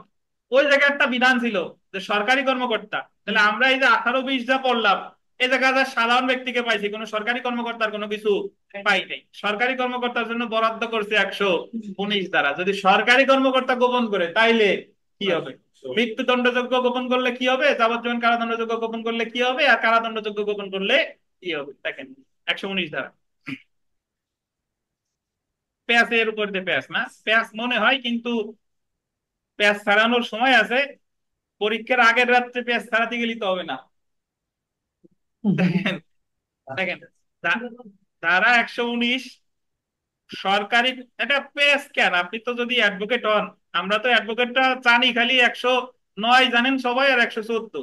ওই জায়গায় একটা বিধান ছিল যে সরকারি কর্মকর্তা, তাহলে আমরা এই যে 18-20 যা পড়লাম, এই জায়গায় যা সাধারণ ব্যক্তিকে পাইছি, কোনো সরকারি কর্মকর্তার কোনো কিছু পাই নাই। সরকারি কর্মকর্তার জন্য বরাদ্দ করছে 119 দ্বারা। যদি সরকারি কর্মকর্তা গোপন করে তাইলে কি হবে, মৃত্যুদণ্ডযোগ্য গোপন করলে কি হবে, যাবজ্জীবন কারাদণ্ডযোগ্য গোপন করলে কি হবে, আর কারাদণ্ডযোগ্য গোপন করলে কি হবে, দেখেন 119 ধারা। পেঁয়াজের উপর দিয়ে পেঁয়াজ না, পেঁয়াজ মনে হয় কিন্তু পেঁয়াজ ছাড়ানোর সময় আছে। পরীক্ষার আগের রাত্রে পেঁয়াজ ছাড়াতে গেলে তো হবে না। দেখেন, দেখেন, ধারা 119 সরকারি, এটা পেঁয়াজ কেন, আপনি তো যদি অ্যাডভোকেট হন, আমরা তো অ্যাডভোকেটটা জানি খালি 109 জানেন সবাই, আর 114।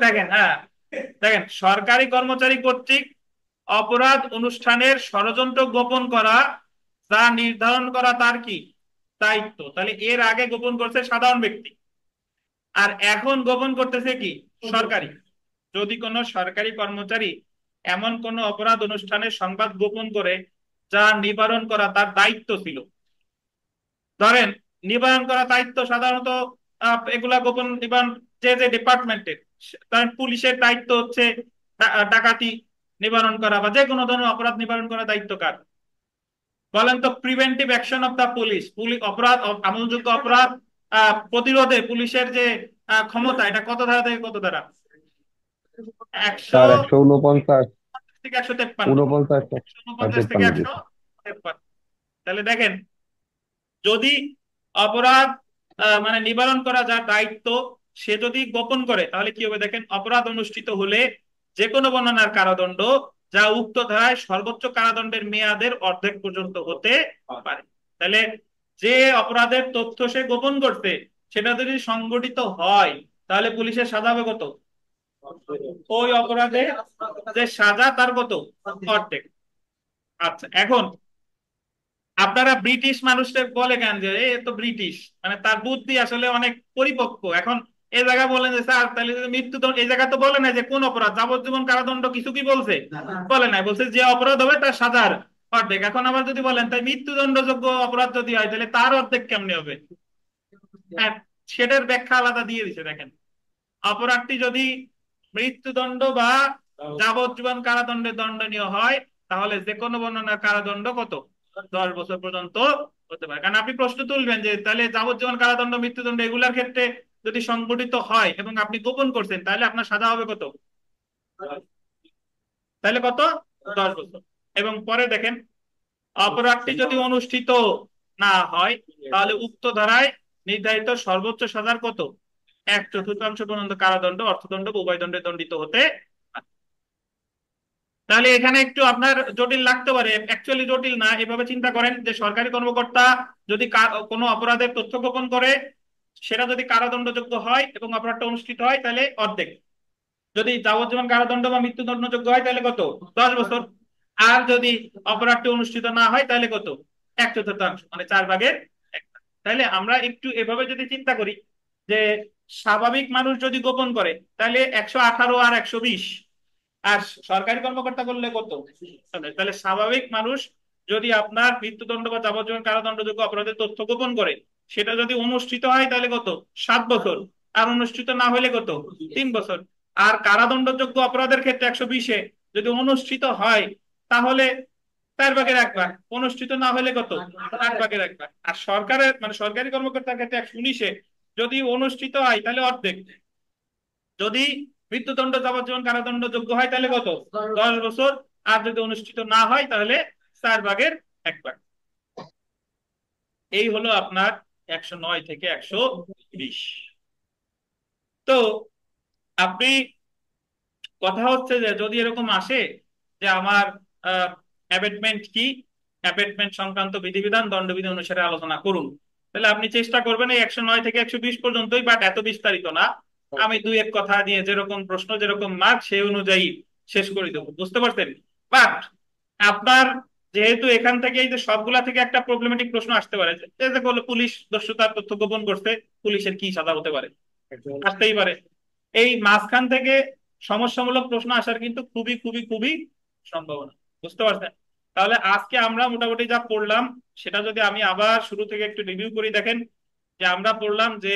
দেখেন, হ্যাঁ, দেখেন, সরকারি কর্মচারী কর্তৃক অপরাধ অনুষ্ঠানের ষড়যন্ত্র গোপন করা তা নির্ধারণ করা তার কি দায়িত্ব। তাহলে এর আগে গোপন করছে সাধারণ ব্যক্তি, আর এখন গোপন করতেছে কি সরকারি। যদি কোনো সরকারি কর্মচারী এমন কোনো অপরাধ অনুষ্ঠানের সংবাদ গোপন করে যা নিবারণ করা তার দায়িত্ব ছিল। ধরেন, নিবারণ করা দায়িত্ব সাধারণত এগুলা গোপন নিবারণ যে যে ডিপার্টমেন্টের, ধরেন পুলিশের দায়িত্ব হচ্ছে ডাকাতি নিবারণ করা বা যে কোনো ধরনের অপরাধ নিবারণ করা দায়িত্ব কার বলেন তো? Preventive action of the police. Police অপরাধ আমলযোগ্য অপরাধ প্রতিরোধে পুলিশের যে ক্ষমতা, এটা কত ধারা থেকে কত ধারা? একশো স্যার 149, থেকে 153। 49 একশো আর উনপঞ্চাশ থেকে 53 জি একশো স্যার। তেপ্পান্ন তাহলে দেখেন, যদি অপরাধ মানে নিবারণ করা যার দায়িত্ব, সে যদি গোপন করে তাহলে কি হবে দেখেন, অপরাধ অনুষ্ঠিত হলে যে কোনো বর্ণনার কারাদণ্ড যা উক্ত ধারায় সর্বোচ্চ কারাদণ্ডের মেয়াদের অর্ধেক পর্যন্ত হতে পারে। তাহলে যে অপরাধের তথ্য সে গোপন করতে, সেটা যদি সংগঠিত হয় তাহলে পুলিশের সাজা হবে কত? ওই অপরাধে যে সাজা তার কত? অর্ধেক। আচ্ছা, এখন আপনারা ব্রিটিশ মানুষদের বলে কেন যে এ তো ব্রিটিশ, মানে তার বুদ্ধি আসলে অনেক পরিপক্ক। এখন এই জায়গা বলেন যে স্যার তাহলে যদি মৃত্যুদণ্ড, এই জায়গা তো বলে না যে কোন অপরাধ যাবজ্জীবন কারাদণ্ড, কিছু কি বলছে? বলে নাই, বলছে যে অপরাধ হবে তার সাজার অর্ধেক। এখন আবার যদি বলেন তাই মৃত্যুদণ্ডযোগ্য অপরাধ যদি হয় তাহলে তার অর্ধেক কেমনে হবে? হ্যাঁ, সেটার ব্যাখ্যা আলাদা দিয়ে দিছে দেখেন। অপরাধটি যদি মৃত্যুদণ্ড বা যাবজ্জীবন কারাদণ্ডে দণ্ডনীয় হয় তাহলে যে কোনো বর্ণনার কারাদণ্ড কত? 10 বছর পর্যন্ত হতে পারে। কারণ আপনি প্রশ্ন তুলবেন যে তাহলে যাবজ্জীবন কারাদণ্ড, মৃত্যুদণ্ড এগুলার ক্ষেত্রে যদি সংঘটিত হয় এবং আপনি গোপন করছেন তাহলে আপনার সাজা হবে কত? তাহলে কত? 10 বছর। এবং পরে দেখেন, অপরাধটি যদি অনুষ্ঠিত না হয় তাহলে উক্ত ধারায় নির্ধারিত সর্বোচ্চ সাজার কত? 1/4 পর্যন্ত কারাদণ্ড, অর্থদণ্ড বা উভয় দণ্ডে দণ্ডিত হতে পারে। তাহলে এখানে একটু আপনার জটিল লাগতে পারে, অ্যাকচুয়ালি জটিল না। এভাবে চিন্তা করেন যে সরকারি কর্মকর্তা যদি কোনো অপরাধের তথ্য গোপন করে, সেটা যদি কারাদণ্ডযোগ্য হয় এবং অপরাধটা অনুষ্ঠিত হয় তাহলে অর্ধেক। যদি যাবজ্জীবন কারাদণ্ড বা মৃত্যুদণ্ডযোগ্য হয় তাহলে কত? 10 বছর। আর যদি অপরাধটি অনুষ্ঠিত না হয় তাহলে কত? 1/4, মানে 4/1। তাহলে আমরা একটু এভাবে যদি চিন্তা করি যে স্বাভাবিক মানুষ যদি গোপন করে তাহলে 118 আর 120, আর সরকারি কর্মকর্তা করলে কত? তাহলে স্বাভাবিক মানুষ যদি আপনার মৃত্যুদণ্ড বা যাবজ্জীবন কারাদণ্ডযোগ্য অপরাধের তথ্য গোপন করে, সেটা যদি অনুষ্ঠিত হয় তাহলে কত? 7 বছর। আর অনুষ্ঠিত না হলে কত? 3 বছর। আর কারাদণ্ডযোগ্য অপরাধের ক্ষেত্রে 120-এ যদি অনুষ্ঠিত হয় তাহলে 4/1, অনুষ্ঠিত না হলে কত? 8/1। আর সরকারের মানে সরকারি কর্মকর্তার ক্ষেত্রে 119-এ যদি অনুষ্ঠিত হয় তাহলে অর্ধেক। যদি মৃত্যুদণ্ড যাবজ্জীবন কারাদণ্ড যোগ্য হয় তাহলে কত? 10 বছর। আর যদি অনুষ্ঠিত না হয় তাহলে 4/1। এই হলো আপনার 109 থেকে 120। তো আপনি, কথা হচ্ছে যে যদি এরকম আসে যে আমার অ্যাবেটমেন্ট কি, অ্যাবেটমেন্ট সংক্রান্ত বিধিবিধান দণ্ডবিধি অনুসারে আলোচনা করুন, তাহলে আপনি চেষ্টা করবেন এই 109 থেকে 120 পর্যন্তই, বাট এত বিস্তারিত না। আমি দুই এক কথা দিয়ে যেরকম প্রশ্ন যেরকম মার্ক সেই অনুযায়ী শেষ করে দেবো, বুঝতে পারছেন? বাট আপনার যেহেতু এখান থেকে এই যে সবগুলা থেকে একটা প্রবলেমেটিক প্রশ্ন আসতে পারে যে এই যে বললো পুলিশ দস্যুতার তথ্য গোপন করছে, পুলিশের কি সাজা হতে পারে? আসতেই পারে। এই মাঝখান থেকে সমস্যামূলক প্রশ্ন আসার কিন্তু খুবই খুবই খুবই সম্ভাবনা, বুঝতে পারছেন? তাহলে আজকে আমরা মোটামুটি যা পড়লাম সেটা যদি আমি আবার শুরু থেকে একটু রিভিউ করি, দেখেন যে আমরা পড়লাম যে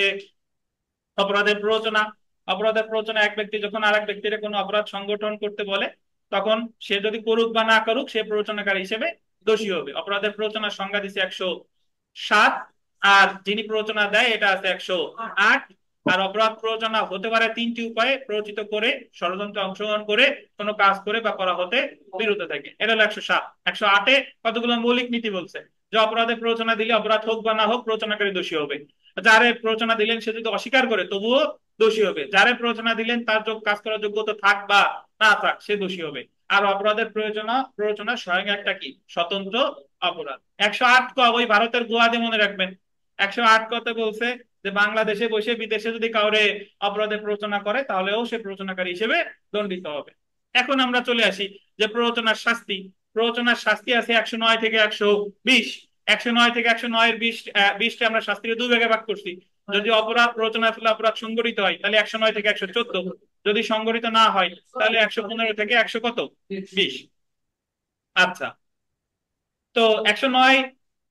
অপরাধের প্ররোচনা। অপরাধের প্ররোচনা, এক ব্যক্তি যখন আরেক ব্যক্তির কোনো অপরাধ সংগঠন করতে বলে তখন সে যদি করুক বা না করুক সে প্ররোচনাকারী হিসেবে দোষী হবে। অপরাধের প্ররোচনার সংজ্ঞা দিচ্ছে 107, আর যিনি প্ররোচনা দেয় এটা আছে 108। আর অপরাধ প্ররোচনা হতে পারে তিনটি উপায়ে: প্ররোচিত করে, ষড়যন্ত্রে অংশগ্রহণ করে, কোনো কাজ করে বা করা হতে বিরত থাকে। এটা হলো 107। 108-এ কতগুলো মৌলিক নীতি বলছে যে অপরাধে প্ররোচনা দিলে অপরাধ হোক বা না হোক প্ররোচনাকারী দোষী হবে। যারে প্ররোচনা দিলেন সে যদি অস্বীকার করে তবুও দোষী হবে। যারে প্ররোচনা দিলেন তার কাজ করার যোগ্যতা থাক বা না থাক সে দোষী হবে। আর অপরাধের প্ররোচনা স্বয়ং একটা কি স্বতন্ত্র অপরাধ। 108 ক ওই ভারতের গোয়াতে মনে রাখবেন। 108 কতে বলছে যে বাংলাদেশে বসে বিদেশে যদি কাউরে অপরাধের প্ররোচনা করে তাহলেও সে প্ররোচনাকারী হিসেবে দণ্ডিত হবে। এখন আমরা চলে আসি যে প্ররোচনার শাস্তি। প্ররোচনার শাস্তি আছে 109 থেকে 120। 109 থেকে 109-এর 20টা আমরা শাস্তিকে দুই ভাগে ভাগ করছি। যদি অপরাধ প্ররোচনার ফলে অপরাধ সংঘটিত হয় তাহলে 109 থেকে 114। যদি সংগঠিত না হয় তাহলে 115 থেকে 100 কত 20। আচ্ছা, তো 109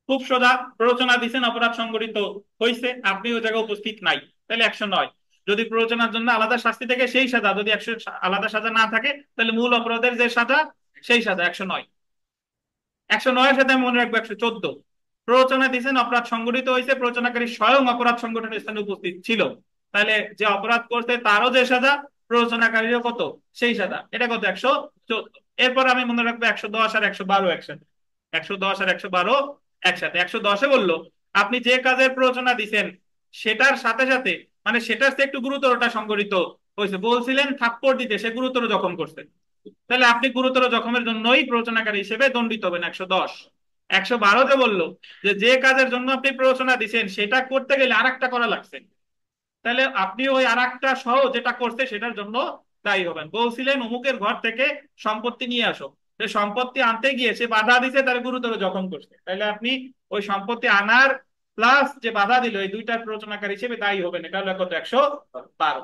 খুব সোজা, প্ররোচনা দিচ্ছেন অপরাধ সংগঠিত হয়েছে, আপনি ওই জায়গায় উপস্থিত নাই, তাহলে 109। যদি প্ররোচনার জন্য আলাদা শাস্তি থেকে সেই সাজা, যদি 100 আলাদা সাজা না থাকে তাহলে মূল অপরাধের যে সাজা সেই সাজা 109। 109 এর সাথে আমি মনে রাখবো 114, প্ররোচনা দিচ্ছেন অপরাধ সংগঠিত হয়েছে, প্ররোচনাকারী স্বয়ং অপরাধ সংগঠনের স্থানে উপস্থিত ছিল, তাহলে যে অপরাধ করতে তারও যে সাজা, প্ররোচনাকারীরও কত সেই সাজা, এটা কত 114। এরপর আমি মনে রাখবো 110 আর 112 একসাথে, 110 আর 112 একসাথে। 110-এ বললো আপনি যে কাজের প্ররোচনা দিচ্ছেন সেটার সাথে সাথে, মানে সেটার চেয়ে একটু গুরুতরটা সংগঠিত হয়েছে, বলছিলেন থাপ্পড় দিতে, সে গুরুতর জখম করছে, তাহলে আপনি গুরুতর জখমের জন্যই প্ররোচনাকারী হিসেবে দণ্ডিত হবেন 110। 112-তে বললো যে যে কাজের জন্য আপনি প্ররোচনা দিচ্ছেন সেটা করতে গেলে আরেকটা করা লাগছে, তাহলে আপনি ওই আরেকটা সহ যেটা করছে সেটার জন্য দায়ী হবেন। বলছিলেন অমুকের ঘর থেকে সম্পত্তি নিয়ে আসো, সে সম্পত্তি আনতে গিয়ে সে বাধা দিছে, তার গুরুতর জখম করছে, তাহলে আপনি ওই সম্পত্তি আনার প্লাস যে বাধা দিল এই দুইটার প্ররোচনাকারী হিসেবে দায়ী হবেন, এটা হলো কত 112।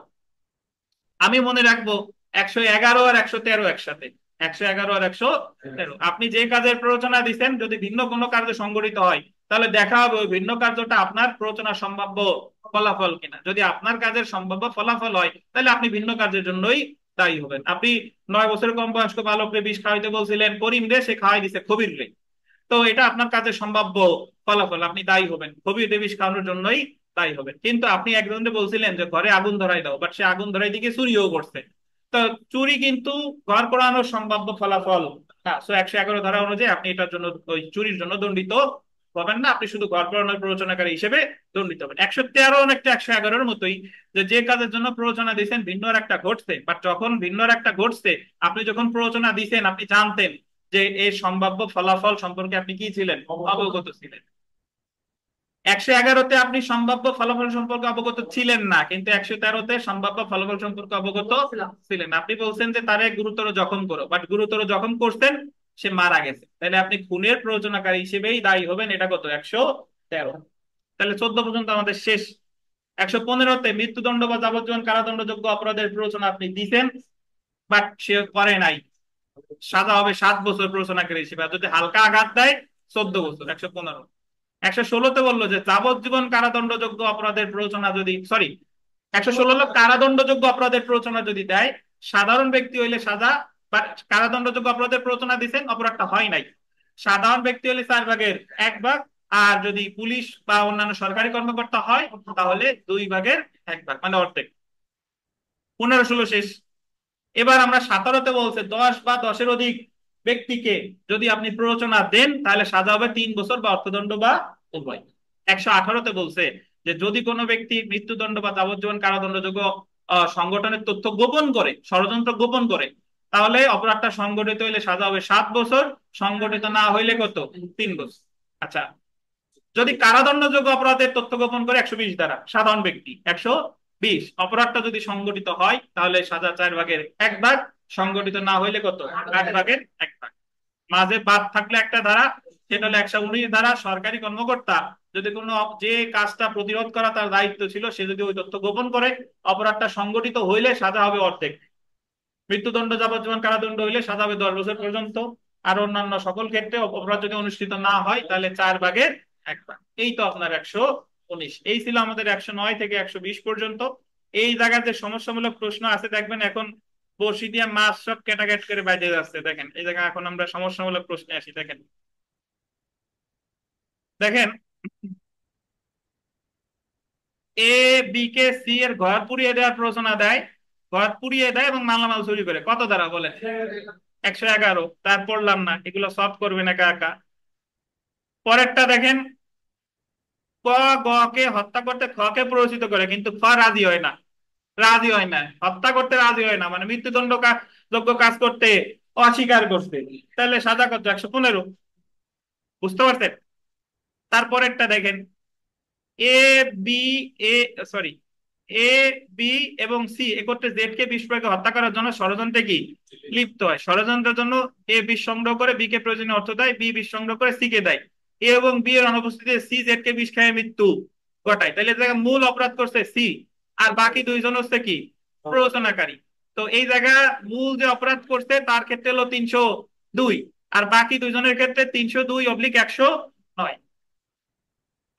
আমি মনে রাখবো 111 আর 113 একসাথে, 111 আর 113। আপনি যে কাজের প্ররোচনা দিচ্ছেন যদি ভিন্ন কোনো কার্য সংগঠিত হয় তাহলে দেখা হবে ওই ভিন্ন কার্যটা আপনার প্ররোচনা সম্ভাব্য ফলাফল কিনা, যদি আপনার কাজের সম্ভাব্য ফলাফল হয় তাহলে আপনি ভিন্ন কাজের জন্যই দায়ী হবেন। আপনি 9 বছরের কম বয়স্ক বালকরে বিষ খাওয়াইতে বলছিলেন, করিম রে সে খাওয়াই দিছে খবির রে, তো এটা আপনার কাজের সম্ভাব্য ফলাফল, আপনি দায়ী হবেন, খবির রে বিষ খাওয়ানোর জন্যই দায়ী হবেন। কিন্তু আপনি একজনকে বলছিলেন যে ঘরে আগুন ধরাই দাও, বাট সে আগুন ধরাই দিকে চুরিও করছে, তো চুরি কিন্তু ঘর পোড়ানোর সম্ভাব্য ফলাফল না, সো 111 ধারা অনুযায়ী আপনি এটার জন্য ওই চুরির জন্য দণ্ডিত হবেন না, আপনি শুধু ঘর পোড়ানোর প্ররোচনাকারী হিসেবে দণ্ডিত হবেন। 113 অনেকটা 111-এর মতোই, যে যে কাজের জন্য প্ররোচনা দিয়েছেন ভিন্ন একটা ঘটছে, বাট যখন ভিন্ন একটা ঘটছে আপনি যখন প্ররোচনা দিয়েছেন আপনি জানতেন যে এই সম্ভাব্য ফলাফল সম্পর্কে আপনি কি ছিলেন, অবগত ছিলেন। 111-তে আপনি সম্ভাব্য ফলাফল সম্পর্কে অবগত ছিলেন না, কিন্তু 113-তে সম্ভাব্য ফলাফল সম্পর্কে অবগত ছিলেন। আপনি বলছেন যে তারে গুরুতর জখম করো, বাট গুরুতর জখম করছেন সে মারা গেছে, তাহলে আপনি খুনের প্রযোজনাকারী হিসেবেই দায়ী হবেন, এটা কত 113। তাহলে 14 পর্যন্ত আমাদের শেষ। 115-তে মৃত্যুদণ্ড বা যাবজ্জীবন কারাদণ্ডযোগ্য অপরাধের প্ররোচনা আপনি দিছেন, বাট সে করে নাই, সাজা হবে 7 বছর প্ররোচনাকারী হিসেবে, আর যদি হালকা আঘাত দেয় 14 বছর। 115। 116-তে বললো যে যাবজ্জীবন কারাদণ্ডযোগ্য অপরাধের প্ররোচনা যদি, সরি, 116 কারাদণ্ডযোগ্য অপরাধের প্ররোচনা যদি দেয়, সাধারণ ব্যক্তি হইলে সাজা, বা কারাদণ্ডযোগ্য অপরাধের প্ররোচনা দিচ্ছেন অপরাধটা হয় নাই, সাধারণ ব্যক্তি হলে 4/1 আর যদি পুলিশ বা অন্যান্য সরকারি কর্মকর্তা হয় তাহলে 2/1, মানে অর্ধেক। 15-16 শেষ। এবার আমরা 17-তে বলছে 10 বা 10-এর অধিক ব্যক্তিকে যদি আপনি প্ররোচনা দেন তাহলে সাজা হবে 3 বছর বা অর্থদণ্ড বা উভয়। 118-তে বলছে যে যদি কোনো ব্যক্তি মৃত্যুদণ্ড বা যাবজ্জীবন কারাদণ্ডযোগ্য সংগঠনের তথ্য গোপন করে, ষড়যন্ত্র গোপন করে, তাহলে অপরাধটা সংগঠিত হইলে সাজা হবে 7 বছর, সংগঠিত না হইলে কত 3 বছর। আচ্ছা, যদি কারাদণ্ডযোগ্য অপরাধের তথ্য গোপন করে 120 দ্বারা সাধারণ ব্যক্তি 120, অপরাধটা যদি সংগঠিত হয় তাহলে সাজা 4/1, সংগঠিত না হইলে কত 8/1। মাঝে বাদ থাকলে একটা ধারা, সেটা হলো 119 ধারা, সরকারি কর্মকর্তা যদি কোনো যে কাজটা প্রতিরোধ করা তার দায়িত্ব ছিল সে যদি ওই তথ্য গোপন করে, অপরাধটা সংগঠিত হইলে সাজা হবে অর্ধেক, মৃত্যুদণ্ড যাবজ্জীবন কারাদণ্ড হইলে সাজা হবে 10 বছর পর্যন্ত, আর অন্যান্য সকল ক্ষেত্রে অপরাধ যদি অনুষ্ঠিত না হয় তাহলে 4/1। এই তো আপনার 119। এই ছিল আমাদের 109 থেকে 120 পর্যন্ত। এই জায়গাতে সমস্যামূলক প্রশ্ন আছে দেখবেন, এখন বড়শি দিয়ে মাছ সব ক্যাটাগেট করে বাইরে যাচ্ছে, দেখেন এই জায়গায় এখন আমরা সমস্যামূলক প্রশ্নে আসি। দেখেন দেখেন এ বি কে সি এর ঘর পুড়িয়ে দেওয়ার প্ররোচনা দেয়, ঘর পুড়িয়ে দেয় এবং মালামাল চুরি করে, কত দ্বারা বলেন? 111। তার পড়লাম না, এগুলো সলভ করবেন একা একা। পরেরটা দেখেন, ক গ কে হত্যা করতে খ কে প্ররোচিত করে, কিন্তু খ রাজি হয় না, রাজি হয় না, হত্যা করতে রাজি হয় না, মানে মৃত্যুদণ্ড যোগ্য কাজ করতে অস্বীকার করতে, তাহলে সাজা কত 115। বুঝতে পারছেন? তারপরেরটা দেখেন, A B A sorry A B এবং সি একত্রে জেড কে বিষ প্রয়োগে হত্যা করার জন্য ষড়যন্ত্রে কি লিপ্ত হয়, ষড়যন্ত্রের জন্য এ বিষ সংগ্রহ করে বি কে প্রয়োজনীয় অর্থ দেয়, বি বিষ সংগ্রহ করে সি কে দেয়, এ এবং বি এর অনুপস্থিতিতে সি জেড কে বিষ খেয়ে মৃত্যু ঘটায়, তাহলে মূল অপরাধ করছে সি, আর বাকি দুইজন হচ্ছে কি প্ররোচনাকারী। তো এই জায়গা মূল যে অপরাধ করছে তার ক্ষেত্রে হলো 302, আর বাকি দুইজনের ক্ষেত্রে 302/109।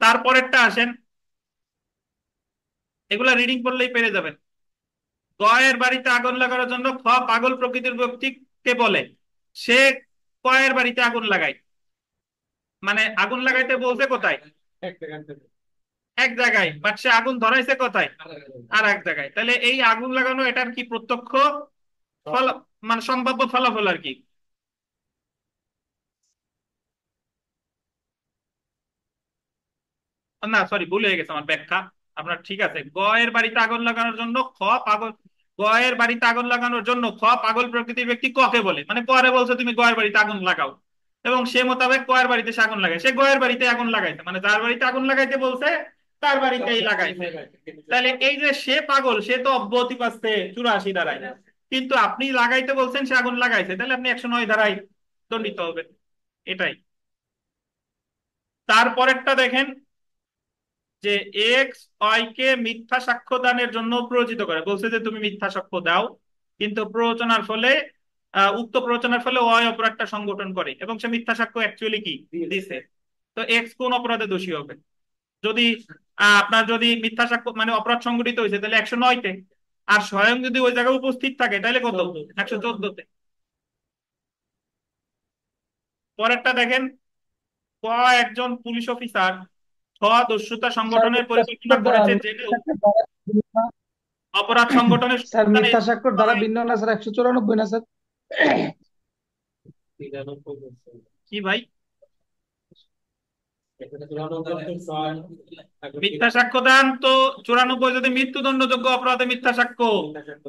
তারপরেরটা আসেন, এগুলা রিডিং করলেই পেরে যাবেন। গয়ের বাড়িতে আগুন লাগানোর জন্য পাগল প্রকৃতির ব্যক্তি কে বলে? সে কয়ের বাড়িতে আগুন লাগায়, মানে আগুন লাগাইতে বলছে কোথায়? এক জায়গায়, বাট সে আগুন ধরাইছে কোথায়? আর এক জায়গায়। তাহলে এই আগুন লাগানো এটার কি প্রত্যক্ষ ফল, মানে সম্ভাব্য ফলাফল আর কি? না সরি, ভুল হয়ে গেছে আমার ব্যাখ্যা। আপনার ঠিক আছে, গয়ের বাড়িতে আগুন লাগানোর জন্য পাগল, গয়ের বাড়িতে আগুন লাগানোর জন্য পাগল প্রকৃতির ব্যক্তি ককে বলে, মানে করে বলছে তুমি গয়ের বাড়িতে আগুন লাগাও, এবং সে মোতাবেক গয়ের বাড়িতে সে আগুন লাগায়, সে গয়ের বাড়িতে আগুন লাগাইছে, মানে যার বাড়িতে আগুন লাগাইতে বলছে তার বাড়িতেই লাগাইছে। তাহলে এই যে সে পাগল, সে তো অব্যাহতি পাচ্ছে 84 ধারায়, কিন্তু আপনি লাগাইতে বলছেন সে আগুন লাগাইছে, তাহলে আপনি 109 ধারায় দণ্ডিত হবেন। এটাই। তারপরেরটা দেখেন, যে এক্স ওয়াই কে মিথ্যা সাক্ষ্য দানের জন্য প্ররোচিত করে, বলছে যে তুমি মিথ্যা সাক্ষ্য দাও, কিন্তু প্ররোচনার ফলে উক্ত প্ররোচনার ফলে ওয়াই অপরাধটা সংগঠন করে এবং সে মিথ্যা সাক্ষ্য অ্যাকচুয়ালি কি দিছে। তো এক্স কোন অপরাধে দোষী হবে? যদি আপনার যদি মিথ্যা সাক্ষ্য মানে অপরাধ সংগঠিত হয়েছে তাহলে 109-তে, আর স্বয়ং যদি ওই জায়গায় উপস্থিত থাকে তাহলে কত? 114-তে। পরেরটা দেখেন, ক একজন পুলিশ অফিসার দস্যুতা স্যার সংগঠনের মিথ্যা পরিকল্পনা স্বাক্ষর করেছে জেনেও অপরাধ সংগঠনের স্যার সুযোগ মিথ্যা স্বাক্ষর দ্বারা ভিন্ন না স্যার, 194 না স্যার? কি ভাই? মিথ্যা সাক্ষ্য দান তো 94, যদি মৃত্যুদণ্ডযোগ্য অপরাধে মিথ্যা সাক্ষ্য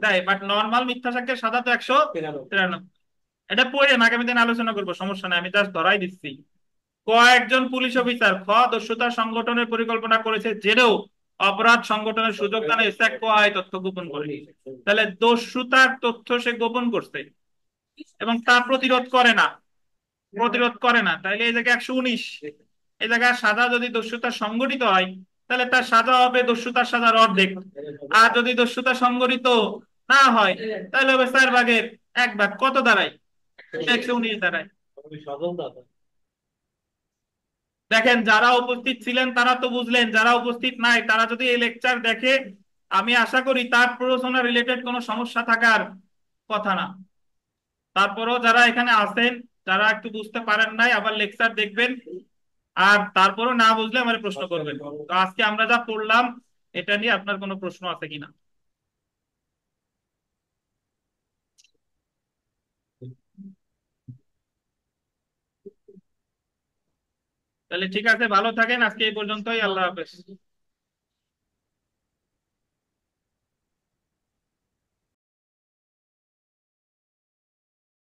দেয়, বাট নর্মাল মিথ্যা সাক্ষ্যের সাজা তো 193। এটা পড়ে আগামী দিন আলোচনা করবো, সমস্যা নাই, আমি জাস্ট ধরাই দিচ্ছি। একজন পুলিশ অফিসার দস্যুতা সংগঠনের পরিকল্পনা করেছে জেনেও অপরাধ সংগঠনের সুযোগ দানে তথ্য গোপন করে। তাহলে দস্যুতার তথ্য সে গোপন করছে এবং তা প্রতিরোধ করে না, তাহলে এই জায়গায় 119। এই জায়গায় সাজা যদি দস্যুতা সংগঠিত হয় তাহলে তার সাজা হবে দস্যুতার সাজার অর্ধেক, আর যদি দস্যুতা সংগঠিত না হয় তাহলে হবে 4/1 ভাগ। কত দাঁড়ায়? 119 দাঁড়ায়। দেখেন, যারা উপস্থিত ছিলেন তারা তো বুঝলেন, যারা উপস্থিত নাই তারা যদি এই লেকচার দেখে, আমি আশা করি তার প্ররোচনা রিলেটেড কোনো সমস্যা থাকার কথা না। তারপরও যারা এখানে আছেন, যারা একটু বুঝতে পারেন নাই, আবার লেকচার দেখবেন, আর তারপরও না বুঝলে আমার প্রশ্ন করবেন। তো আজকে আমরা যা পড়লাম এটা নিয়ে আপনার কোনো প্রশ্ন আছে কিনা? তাহলে ঠিক আছে, ভালো থাকেন, আজকে এই পর্যন্তই, আল্লাহ হাফেজ।